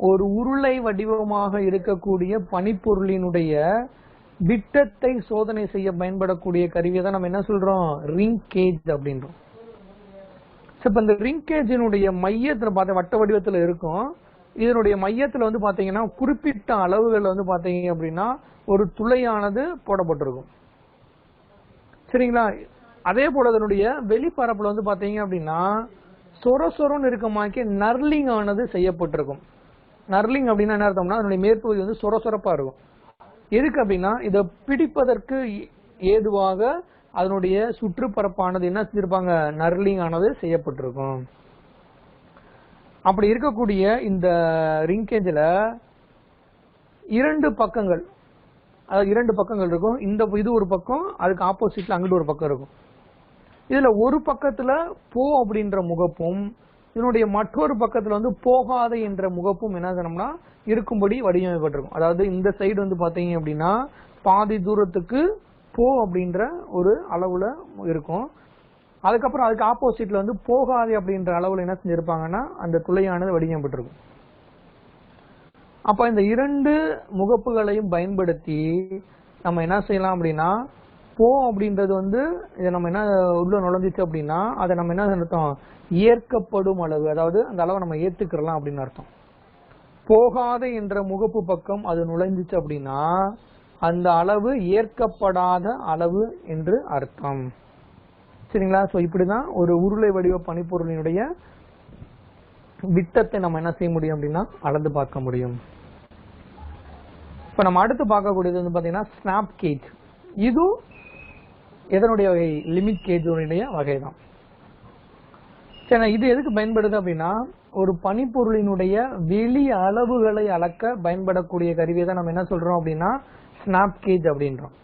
ஒரு உருளை வடிவமாக இருக்கக்கூடிய பனிப்பொருளினுடைய விட்டத்தை சோதனை செய்ய பயன்படக்கூடிய கருவியை தான் நம்ம என்ன சொல்றோம், ரிங் கேஜ் அப்படின்றோம். இப்ப இந்த ரிங் கேஜினுடைய மையத்துல பார்த்த வட்ட வடிவத்துல இருக்கும். இதனுடைய மையத்துல வந்து பாத்தீங்கன்னா குறிப்பிட்ட அளவுகள் வந்து பாத்தீங்க அப்படின்னா ஒரு துளையானது போடப்பட்டிருக்கும். சரிங்களா? அதே போல அதனுடைய வெளிப்பரப்புல வந்து பாத்தீங்க அப்படின்னா சொரசொரன்னு இருக்கமாக்கி நர்லிங் ஆனது செய்யப்பட்டிருக்கும். நர்லிங் அப்படின்னா என்ன அர்த்தம்னா அதனுடைய மேற்பகுதி வந்து சொரசொரப்பா இருக்கும். எதுக்கு அப்படின்னா இதை பிடிப்பதற்கு ஏதுவாக அதனுடைய சுற்றுப்பரப்பானது என்ன செஞ்சிருப்பாங்க, நர்லிங் ஆனது செய்யப்பட்டிருக்கும். அப்படி இருக்கக்கூடிய இந்த ரிங் கேஜ்ல 2 பக்கங்கள், அதாவது 2 பக்கங்கள் இருக்கும். இது ஒரு பக்கம், அதுக்கு ஆப்போசிட்ல அங்கிட்டு ஒரு பக்கம் இருக்கும். இதுல ஒரு பக்கத்துல போ அப்படின்ற முகப்பும் இதனுடைய மற்றொரு பக்கத்துல வந்து போகாத என்ற முகப்பும் என்ன செய்யணும்னா இருக்கும்படி வடிவமைப்பட்டிருக்கும். அதாவது இந்த சைடு வந்து பாத்தீங்க அப்படின்னா பாதி தூரத்துக்கு போ அப்படின்ற ஒரு அளவுல இருக்கும். அதுக்கப்புறம் அதுக்கு ஆப்போசிட்ல வந்து போகாது அப்படின்ற அளவுல என்ன செஞ்சிருப்பாங்கன்னா அந்த துளையானது வடிவமைப்பட்டிருக்கும். அப்ப இந்த இரண்டு முகப்புகளையும் பயன்படுத்தி நம்ம என்ன செய்யலாம் அப்படின்னா போ அப்படின்றது வந்து இதை நம்ம என்ன உள்ள நுழைஞ்சிச்சு அப்படின்னா அதை நம்ம என்ன அர்த்தம் ஏற்கப்படும் அளவு, அதாவது அந்த அளவை நம்ம ஏத்துக்கிறலாம் அப்படின்னு அர்த்தம். போகாத என்ற முகப்பு பக்கம் அது நுழைஞ்சிச்சு அப்படின்னா அந்த அளவு ஏற்கப்படாத அளவு என்று அர்த்தம். சரிங்களா? சோ இப்படிதான் ஒரு உருளை வடிவ பனிப்பொருளினுடைய விட்டத்தை நம்ம என்ன செய்ய முடியும் அப்படின்னா அளந்து பார்க்க முடியும். இப்ப நம்ம அடுத்து பார்க்கக்கூடியது வந்து பாத்தீங்கன்னா ஸ்னாப் கேஜ். இது எதனுடைய வகை? லிமிட் கேஜ் வகை தான். சரி, இது எதுக்கு பயன்படுது அப்படின்னா ஒரு பனிப்பொருளினுடைய வெளி அளவுகளை அளக்க பயன்படக்கூடிய கருவியை தான் நம்ம என்ன சொல்றோம் அப்படின்னா ஸ்னாப் கேஜ் அப்படின்றோம்.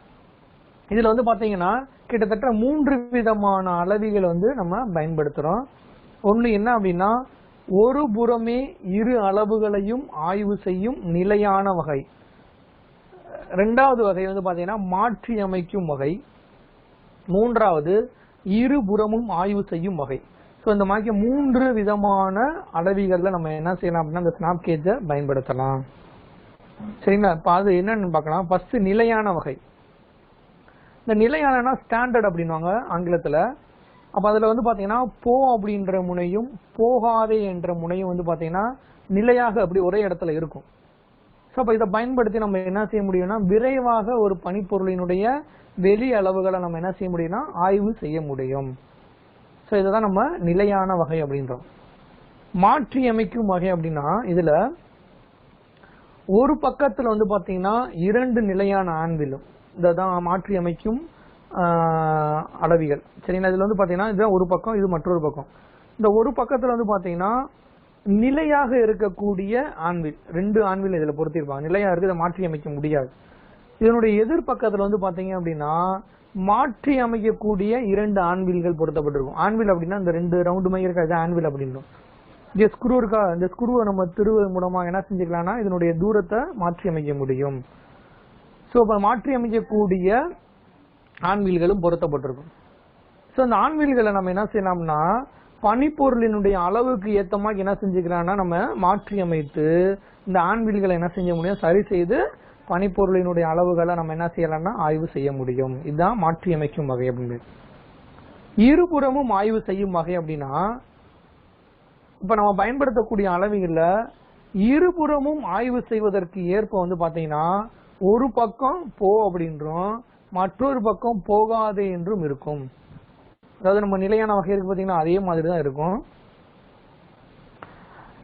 இதுல வந்து பாத்தீங்கன்னா கிட்டத்தட்ட 3 விதமான அளவிகள் வந்து நம்ம பயன்படுத்துறோம். ஒண்ணு என்ன அப்படின்னா ஒரு புறமே இரு அளவுகளையும் ஆய்வு செய்யும் நிலையான வகை. இரண்டாவது வகை வந்து பாத்தீங்கன்னா மாற்றி அமைக்கும் வகை. மூன்றாவது இருபுறமும் ஆய்வு செய்யும் வகை. சோ இந்த மாதிரி 3 விதமான அளவிகள்ல நம்ம என்ன செய்யலாம் அப்படின்னா இந்த ஸ்னாப் கேஜை பயன்படுத்தலாம். சரிங்களா? இப்ப அது என்னன்னு பார்க்கலாம். ஃபர்ஸ்ட் நிலையான வகை. இந்த நிலையான ஸ்டாண்டர்ட் அப்படின்வாங்க ஆங்கிலத்துல. அப்ப அதுல வந்து பாத்தீங்கன்னா போ அப்படின்ற முனையும் போகாதே என்ற முனையும் வந்து பாத்தீங்கன்னா நிலையாக அப்படி ஒரே இடத்துல இருக்கும். சோ அப்ப இதை பயன்படுத்தி நம்ம என்ன செய்ய முடியும்னா விரைவாக ஒரு பனிப்பொருளினுடைய வெளி அளவுகளை நம்ம என்ன செய்ய முடியும்னா ஆய்வு செய்ய முடியும். சோ இதுதான் நம்ம நிலையான வகை அப்படின்றோம். மாற்றி அமைக்கும் வகை அப்படின்னா இதுல ஒரு பக்கத்துல வந்து பாத்தீங்கன்னா 2 நிலையான ஆன்விலும் இதான் மாற்றி அமைக்கும் அளவிகள். சரிங்களா? இதுல வந்து பாத்தீங்கன்னா இதுதான் ஒரு பக்கம், இது மற்றொரு பக்கம். இந்த ஒரு பக்கத்துல வந்து பாத்தீங்கன்னா நிலையாக இருக்கக்கூடிய ஆன்வில் 2 ஆன்வில் இதுல பொருத்திருப்பாங்க. நிலையா இருக்கு, இதை மாற்றி அமைக்க முடியாது. இதனுடைய எதிர்பக்கத்துல வந்து பாத்தீங்க அப்படின்னா மாற்றி அமைக்கக்கூடிய 2 ஆன்வில்கள் பொருத்தப்பட்டிருக்கும். ஆன்வில் அப்படின்னா இந்த 2 ரவுண்டு மாதிரி இருக்காது ஆன்வில் அப்படின்னும். இங்க ஸ்க்ரூ இருக்கா, இந்த ஸ்க்ரூவை நம்ம திருவதன் மூலமா என்ன செஞ்சுக்கலாம்னா இதனுடைய தூரத்தை மாற்றி அமைக்க முடியும். சோ இப்ப மாற்றி அமைக்கக்கூடிய ஆன்வில்களும் பொருத்தப்பட்டிருக்கும். சோ அந்த ஆன்வில்களை நம்ம என்ன செய்யலாம்னா பனிப்பொருளினுடைய அளவுக்கு ஏத்த மாதிரி என்ன செஞ்சுக்கலாம்னா நம்ம மாற்றி அமைத்து இந்த ஆன்வில்களை என்ன செய்ய முடியும் சரி செய்து பனிப்பொருளினுடைய அளவுகளை நம்ம என்ன செய்யலாம்னா ஆய்வு செய்ய முடியும். இதுதான் மாற்றி அமைக்கும் வகை அப்படின்னு. இருபுறமும் ஆய்வு செய்யும் வகை அப்படின்னா இப்ப நம்ம பயன்படுத்தக்கூடிய அளவுகள்ல இருபுறமும் ஆய்வு செய்வதற்கு ஏற்ப வந்து பாத்தீங்கன்னா ஒரு பக்கம் போ அப்படின்றும் மற்றொரு பக்கம் போகாதே என்றும் இருக்கும். அதாவது நம்ம நிலையான வகை இருக்கு பாத்தீங்கன்னா அதே மாதிரி தான் இருக்கும்.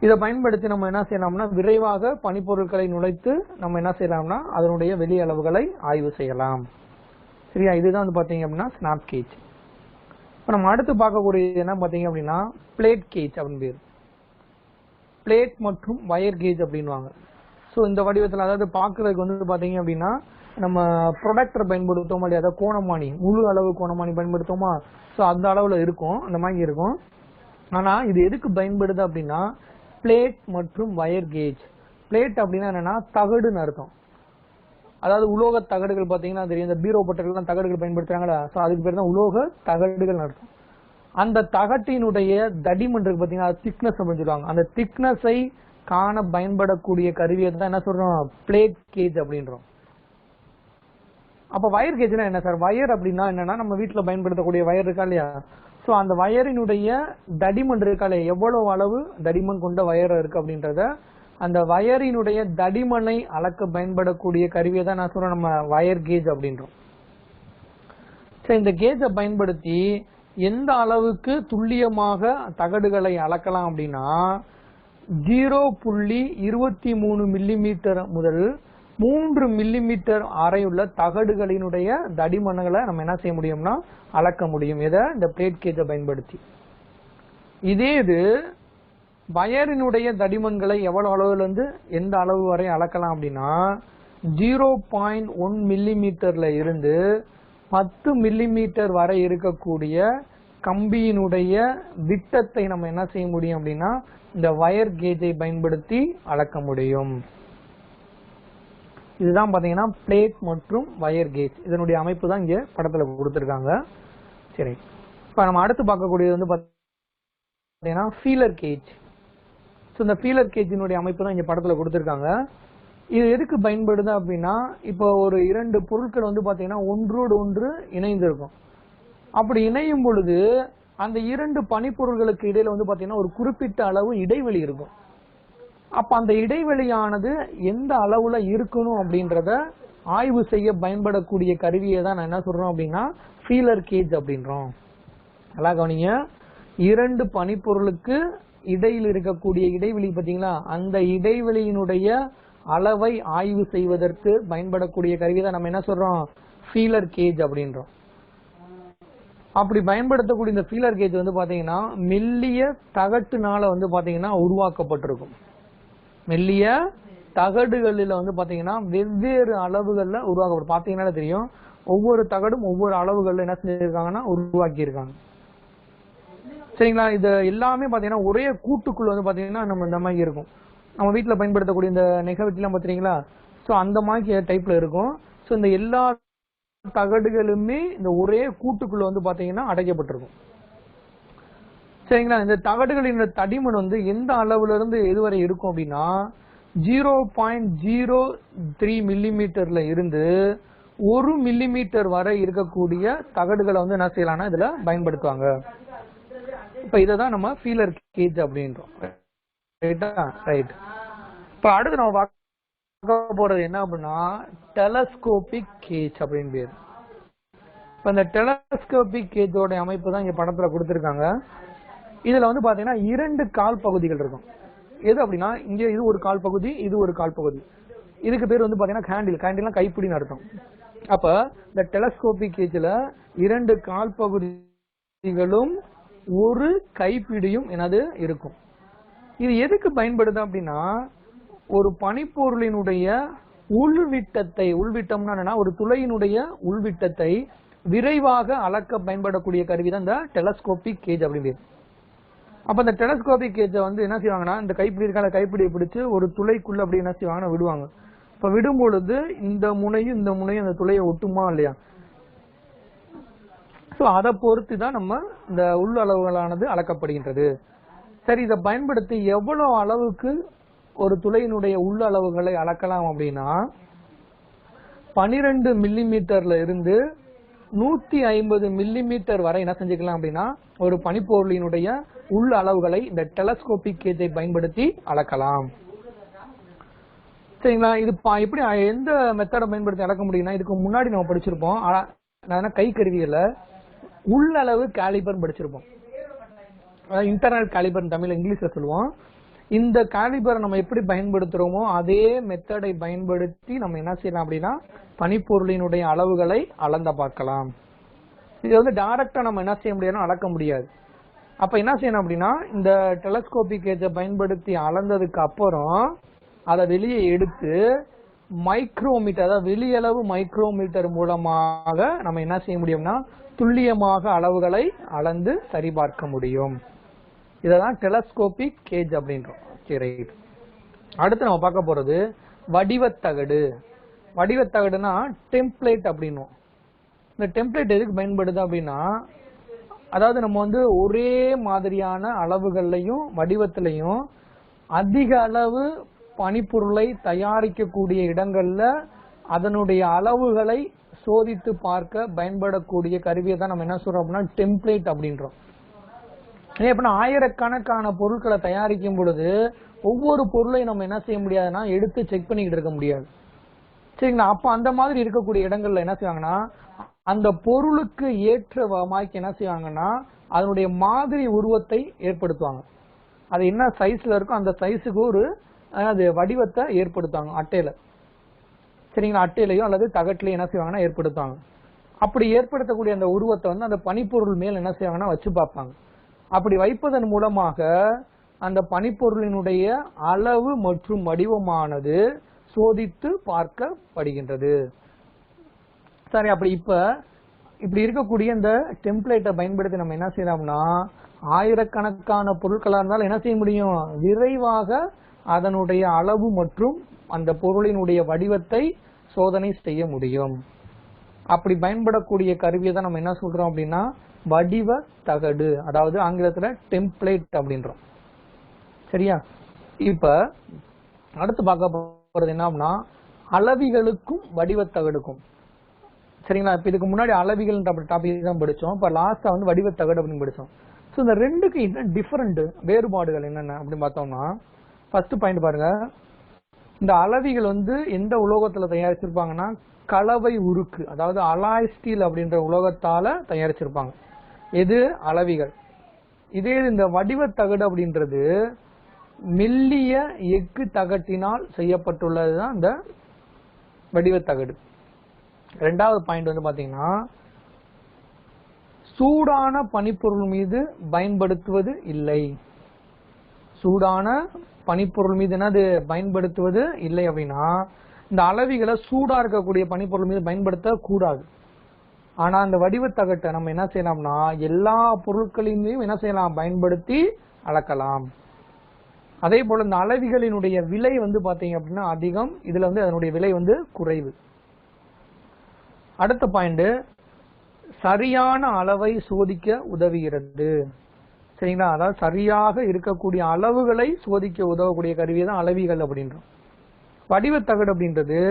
இதை பயன்படுத்தி நம்ம என்ன செய்யலாம்னா விரைவாக பனிப்பொருட்களை நுழைத்து நம்ம என்ன செய்யலாம்னா அதனுடைய வெளி அளவுகளை ஆய்வு செய்யலாம். சரியா? இதுதான் வந்து பாத்தீங்க அப்படின்னா ஸ்னாப் கேஜ். இப்ப நம்ம அடுத்து பார்க்கக்கூடியது என்ன பாத்தீங்க அப்படின்னா பிளேட் கேஜ் அப்படின்னு பேரு. பிளேட் மற்றும் வயர் கேஜ் அப்படின்வாங்க. ஸோ இந்த வடிவத்தில் அதாவது பார்க்கறதுக்கு வந்து பாத்தீங்க அப்படின்னா நம்ம ப்ரொடக்டர் பயன்படுத்தோமா இல்லையா, அதாவது கோணமானி முழு அளவு கோணமானி பயன்படுத்தோமா, ஸோ அந்த அளவுல இருக்கும், அந்த மாதிரி இருக்கும். ஆனா இது எதுக்கு பயன்படுது அப்படின்னா பிளேட் மற்றும் வயர் கேஜ். பிளேட் அப்படின்னா என்னன்னா தகடுன்னு அர்த்தம். அதாவது உலோக தகடுகள் பாத்தீங்கன்னா தெரியும், இந்த பீரோ பட்டெல்லாம் தகடுகள் பயன்படுத்துறாங்களா, ஸோ அதுக்கு பேர் தான் உலோக தகடுகள் அர்த்தம். அந்த தகட்டினுடைய தடிமன் இருக்கு பாத்தீங்கன்னா திக்னஸ் அப்படின்னு சொல்லுவாங்க. அந்த திக்னஸை காண பயன்படக்கூடிய கருவியை தான் என்ன சொல்றோம் பிளேட் கேஜ் அப்படின்றோம். அப்ப வயர் கேஜ்னா என்ன சார்? வயர் அப்படின்னா என்னன்னா நம்ம வீட்டுல பயன்படுத்தக்கூடிய வயர் இருக்கா இல்லையா, சோ அந்த வயரினுடைய தடிமன் இருக்கா இல்லையா, எவ்வளவு அளவு தடிமன் கொண்ட வயர் இருக்கு அப்படின்றத அந்த வயரினுடைய தடிமனை அளக்க பயன்படக்கூடிய கருவியை தான் நான் சொல்றேன் நம்ம வயர் கேஜ் அப்படின்றோம். சரி, இந்த கேஜை பயன்படுத்தி எந்த அளவுக்கு துல்லியமாக தகடுகளை அளக்கலாம் அப்படின்னா 0.23 மில்லிமீட்டர் முதல் 3 மில்லிமீட்டர் அறையுள்ள தகடுகளினுடைய தடிமன்களை நம்ம என்ன செய்ய முடியும்னா அளக்க முடியும். இதை இந்த பிளேட் கேஜை பயன்படுத்தி. இதே இது வயரினுடைய தடிமன்களை எவ்வளவு அளவுல இருந்து எந்த அளவு வரை அளக்கலாம் அப்படின்னா 0.1 மில்லிமீட்டர்ல இருந்து 10 மில்லிமீட்டர் வரை இருக்கக்கூடிய கம்பியினுடைய விட்டத்தை நம்ம என்ன செய்ய முடியும் அப்படின்னா இந்த வயர் கேஜை பயன்படுத்தி அளக்க முடியும். இதுதான் பாத்தீங்கன்னா பிளேட் மற்றும் வயர் கேஜ். இதனுடைய அமைப்பு தான் இங்க படத்துல கொடுத்திருக்காங்க. சரி, இப்ப நம்ம அடுத்து பார்க்கக்கூடியது வந்து பாத்தீங்கன்னா ஃபீலர் கேஜ். இந்த ஃபீலர் கேஜினுடைய அமைப்பு தான் இங்க படத்துல கொடுத்திருக்காங்க. இது எதுக்கு பயன்படுது அப்படின்னா, இப்போ ஒரு இரண்டு பொருட்கள் வந்து பாத்தீங்கன்னா ஒன்றோடு ஒன்று இணைந்திருக்கும். அப்படி இணையும் பொழுது அந்த இரண்டு பனிப்பொருட்களுக்கு இடையில வந்து பாத்தீங்கன்னா ஒரு குறிப்பிட்ட அளவு இடைவெளி இருக்கும். அப்ப அந்த இடைவெளியானது எந்த அளவுல இருக்கணும் அப்படின்றத ஆய்வு செய்ய பயன்படக்கூடிய கருவியை தான் நான் என்ன சொல்றோம் அப்படின்னா ஃபீலர் கேஜ் அப்படின்றோம். நல்லா கவனிங்க, இரண்டு பனிப்பொருளுக்கு இடையில் இருக்கக்கூடிய இடைவெளி பாத்தீங்களா, அந்த இடைவெளியினுடைய அளவை ஆய்வு செய்வதற்கு பயன்படக்கூடிய கருவி தான் நம்ம என்ன சொல்றோம் ஃபீலர் கேஜ் அப்படின்றோம். அப்படி பயன்படுத்தக்கூடிய இந்த ஃபீலர் கேஜ் வந்து பாத்தீங்கன்னா மெல்லிய தகட்டுனால வந்து பாத்தீங்கன்னா உருவாக்கப்பட்டிருக்கும். மெல்லிய தகடுகளில் வந்து பாத்தீங்கன்னா வெவ்வேறு அளவுகள்ல உருவாக்கப்படும். பாத்தீங்கன்னா தெரியும், ஒவ்வொரு தகடும் ஒவ்வொரு அளவுகள்ல என்ன செஞ்சிருக்காங்கன்னா உருவாக்கி இருக்காங்க. சரிங்களா, இது எல்லாமே பாத்தீங்கன்னா ஒரே கூட்டுக்குள்ள வந்து பாத்தீங்கன்னா நம்ம இந்த மாதிரி இருக்கும். நம்ம வீட்டுல பயன்படுத்தக்கூடிய இந்த நெகவெட்டிலாம் பாத்தீங்களா, சோ அந்த மாதிரி டைப்ல இருக்கும். சோ இந்த எல்லா தகடுகளுமே இந்த ஒரே கூட்டுக்குள்ள வந்து பாத்தீங்கன்னா அடைக்கப்பட்டிருக்கும். சரிங்களா, இந்த தகடுகளின் தடிமன் வந்து எந்த அளவுல இருந்து எதுவரை இருக்கும் அப்படின்னா 0.03 மில்லிமீட்டர்ல இருந்து 1 மில்லிமீட்டர் வரை இருக்கக்கூடிய தகடுகளை வந்து என்ன செய்யலாம்னா இதுல பயன்படுத்துவாங்க. இப்ப இததான் நம்ம ஃபீலர் கேஜ் அப்படின்றோம். ரைட். இப்ப அடுத்து நம்ம பார்க்க போறது என்ன அப்படின்னா டெலஸ்கோபிக் கேஜ் அப்படின்னு பேர். இப்ப இந்த டெலஸ்கோபிக் கேஜோட அமைப்பு தான் இங்க படத்துல கொடுத்திருக்காங்க. இதுல வந்து பாத்தீங்கன்னா இரண்டு கால் பகுதிகள் இருக்கும். எது அப்படின்னா இங்க இது ஒரு கால் பகுதி, இது ஒரு கால் பகுதி. இதுக்கு பேர் வந்து பாத்தீங்கன்னா கேண்டில் கைப்பிடின்னு அர்த்தம். அப்ப இந்த டெலஸ்கோபிக் கேஜ்ல இரண்டு கால் பகுதிகளும் ஒரு கைப்பிடியும் எனது இருக்கும். இது எதுக்கு பயன்படுது அப்படின்னா ஒரு பனிப்பொருளினுடைய உள்விட்டம்னா என்னன்னா ஒரு துளையினுடைய உள்விட்டத்தை விரைவாக அளக்க பயன்படக்கூடிய கருவி தான் இந்த டெலஸ்கோபிக் கேஜ் அப்படின்னு. அப்ப இந்த டெலஸ்கோபிக் கேஜை வந்து என்ன செய்வாங்கன்னா இந்த கைப்பிடியை பிடிச்சு ஒரு துளைக்குள்ள அப்படி என்ன செய்வாங்கன்னா விடுவாங்க. இப்ப விடும் பொழுது இந்த முனையும் அந்த துளையை ஒட்டுமா இல்லையா, சோ அதை பொறுத்து தான் நம்ம இந்த உள் அளவுகளானது அளக்கப்படுகின்றது. சரி, இதை பயன்படுத்தி எவ்வளவு அளவுக்கு ஒரு துளையினுடைய உள் அளவுகளை அளக்கலாம் அப்படின்னா 12 மில்லிமீட்டர்ல இருந்து 150 மில்லிமீட்டர் வரை என்ன செஞ்சுக்கலாம் அப்படின்னா ஒரு பனிப்பொருளினுடைய உள் அளவுகளை இந்த டெலஸ்கோபிக் கேஜை பயன்படுத்தி அளக்கலாம். சரிங்களா, இது எப்படி எந்த மெத்தடை பயன்படுத்தி அளக்க முடியும்னா இதுக்கு முன்னாடி நம்ம படிச்சிருப்போம் கை கருவியில உள்ளளவு காலிபர் படிச்சிருப்போம். இன்டர்னல் காலிபர் தமிழ் இங்கிலீஷ்ல சொல்லுவோம். இந்த காலிபரை நம்ம எப்படி பயன்படுத்துறோமோ அதே மெத்தடை பயன்படுத்தி நம்ம என்ன செய்யலாம் அப்படின்னா பனிப்பொருளினுடைய அளவுகளை அளந்த பார்க்கலாம். இது வந்து டைரக்டா நம்ம என்ன செய்ய முடியாது, அளக்க முடியாது. அப்ப என்ன செய்யணும் அப்படின்னா இந்த டெலஸ்கோபிக் கேஜை பயன்படுத்தி அளந்ததுக்கு அப்புறம் அதை வெளியே எடுத்து மைக்ரோமீட்டர், அதாவது வெளியளவு மைக்ரோமீட்டர் மூலமாக நம்ம என்ன செய்ய முடியும்னா துல்லியமாக அளவுகளை அளந்து சரிபார்க்க முடியும். இததான் டெலஸ்கோபிக் கேஜ் அப்படின்றோம். ரைட். அடுத்து நம்ம பார்க்க போறது வடிவத்தகடு. வடிவத்தகடுனா டெம்ப்ளேட் அப்படின்னும். இந்த டெம்ப்ளேட் எதுக்கு பயன்படுது அப்படின்னா அதாவது நம்ம வந்து ஒரே மாதிரியான அளவுகள்லையும் வடிவத்திலையும் அதிக அளவு பனிப்பொருளை தயாரிக்கக்கூடிய இடங்கள்ல அதனுடைய அளவுகளை சோதித்து பார்க்க பயன்படக்கூடிய கருவியை தான் நம்ம என்ன சொல்றோம் அப்படின்னா டெம்ப்ளேட் அப்படின்றோம். எப்படின்னா ஆயிரக்கணக்கான பொருட்களை தயாரிக்கும் பொழுது ஒவ்வொரு பொருளையும் நம்ம என்ன செய்ய முடியாதுன்னா எடுத்து செக் பண்ணிக்கிட்டு இருக்க முடியாது. சரிங்களா, அப்ப அந்த மாதிரி இருக்கக்கூடிய இடங்கள்ல என்ன செய்வாங்கன்னா அந்த பொருளுக்கு ஏற்ற மாதிரி என்ன செய்வாங்கன்னா அதனுடைய மாதிரி உருவத்தை ஏற்படுத்துவாங்க. அது என்ன சைஸ்ல இருக்கும் அந்த சைஸுக்கு ஒரு வடிவத்தை ஏற்படுத்துவாங்க அட்டையில. சரிங்களா, அட்டையிலையோ அல்லது தகட்டிலையும் என்ன செய்வாங்கன்னா ஏற்படுத்துவாங்க. அப்படி ஏற்படுத்தக்கூடிய அந்த உருவத்தை வந்து அந்த பனிப்பொருள் மேல் என்ன செய்வாங்கன்னா வச்சு பார்ப்பாங்க. அப்படி வைப்பதன் மூலமாக அந்த பனிப்பொருளினுடைய அளவு மற்றும் வடிவமானது சோதித்து பார்க்கப்படுகின்றது. சரி, அப்படி இப்ப இப்படி இருக்கக்கூடிய இந்த டெம்ப்ளேட்டை பயன்படுத்தி நம்ம என்ன செய்யலாம்னா ஆயிரக்கணக்கான பொருட்களா இருந்தாலும் என்ன செய்ய முடியும், விரைவாக அதனுடைய அளவு மற்றும் அந்த பொருளினுடைய வடிவத்தை சோதனை செய்ய முடியும். அப்படி பயன்படக்கூடிய கருவியை தான் நம்ம என்ன சொல்றோம் அப்படின்னா வடிவ தகடு, அதாவது ஆங்கிலத்துல டெம்ப்ளேட் அப்படின்றோம். சரியா? இப்ப அடுத்து பார்க்க போறது என்னன்னா அளவிகளுக்கும் வடிவ தகடுக்கும். சரிங்களா? இப்ப இதுக்கு முன்னாடி அளவிகள்ன்ற டாபிக் தான் படிச்சோம். இப்ப லாஸ்டா வந்து வடிவ தகடு அப்படின்னு படிச்சோம். ஸோ இந்த ரெண்டுக்கு என்ன டிஃபரெண்ட், வேறுபாடுகள் என்னென்ன அப்படின்னு பார்த்தோம்னா, ஃபர்ஸ்ட் பாயிண்ட் பாருங்க. இந்த அளவிகள் வந்து எந்த உலோகத்துல தயாரிச்சிருப்பாங்கன்னா கலவை உருக்கு, அதாவது அலாய் ஸ்டீல் அப்படின்ற உலோகத்தால தயாரிச்சிருப்பாங்க. எது? அளவிகள். இதே இந்த வடிவ தகடு அப்படின்றது மெல்லிய எஃகு தகட்டினால் செய்யப்பட்டுள்ளதுதான் இந்த வடிவ தகடு. ரெண்டாவது பாயிண்ட் வந்து பாத்தீங்கன்னா சூடான பனிப்பொருள் மீது பயன்படுத்துவது இல்லை. சூடான பனிப்பொருள் மீது என்னது பயன்படுத்துவது இல்லை அப்படின்னா இந்த அளவிகளை சூடா இருக்கக்கூடிய பனிப்பொருள் மீது பயன்படுத்த கூடாது. ஆனா இந்த வடிவத்தகட்டை நம்ம என்ன செய்யலாம்னா எல்லா பொருட்களையும் என்ன செய்யலாம், பயன்படுத்தி அளக்கலாம். அதே போல இந்த அளவிகளினுடைய விலை வந்து பாத்தீங்க அப்படின்னா அதிகம், இதுல வந்து அதனுடைய விலை வந்து குறைவு. அடுத்த பாயிண்ட், சரியான அளவை சோதிக்க உதவுகிறது. சரிங்களா? அதாவது சரியாக இருக்கக்கூடிய அளவுகளை சோதிக்க உதவக்கூடிய கருவியை தான் அளவிகள் அப்படின்றோம். வடிவத்தகடு அப்படின்றது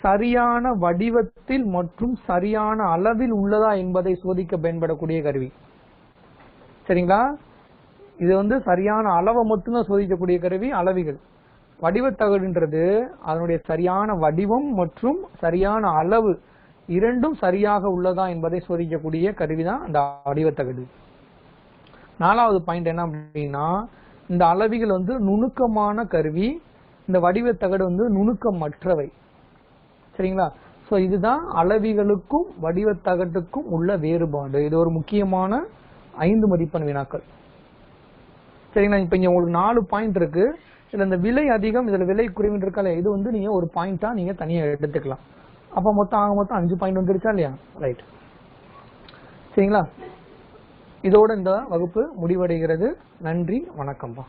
சரியான வடிவத்தில் மற்றும் சரியான அளவில் உள்ளதா என்பதை சோதிக்க பயன்படக்கூடிய கருவி. சரிங்களா? இது வந்து சரியான அளவை மட்டும்தான் சோதிக்கக்கூடிய கருவி அளவிகள். வடிவத்தகடுன்றது அதனுடைய சரியான வடிவம் மற்றும் சரியான அளவு இரண்டும் சரியாக உள்ளதா என்பதை சோதிக்கக்கூடிய கருவி தான் இந்த வடிவத்தகடு. நாலாவது பாயிண்ட் என்ன அப்படின்னா இந்த அளவிகள் வந்து நுணுக்கமான கருவி, இந்த வடிவத்தகடு வந்து நுணுக்கமற்றவை. சரிங்களா? சோ இதுதான் அளவிகளுக்கும் வடிவத்தகட்டுக்கும் உள்ள வேறுபாடு. இது ஒரு முக்கியமான 5 மதிப்பெண் வினாக்கள். சரிங்களா? இப்ப இங்க உங்களுக்கு 4 பாயிண்ட் இருக்கு. இதுல இந்த விலை அதிகம், இதுல விலை குறைவு இருக்கால, இது வந்து நீங்க ஒரு பாயிண்டா நீங்க தனியா எடுத்துக்கலாம். அப்ப மொத்தம் 5 பாயிண்ட் வந்துருச்சா இல்லையா? ரைட். சரிங்களா? இதோட இந்த வகுப்பு முடிவடைகிறது. நன்றி, வணக்கம்பா.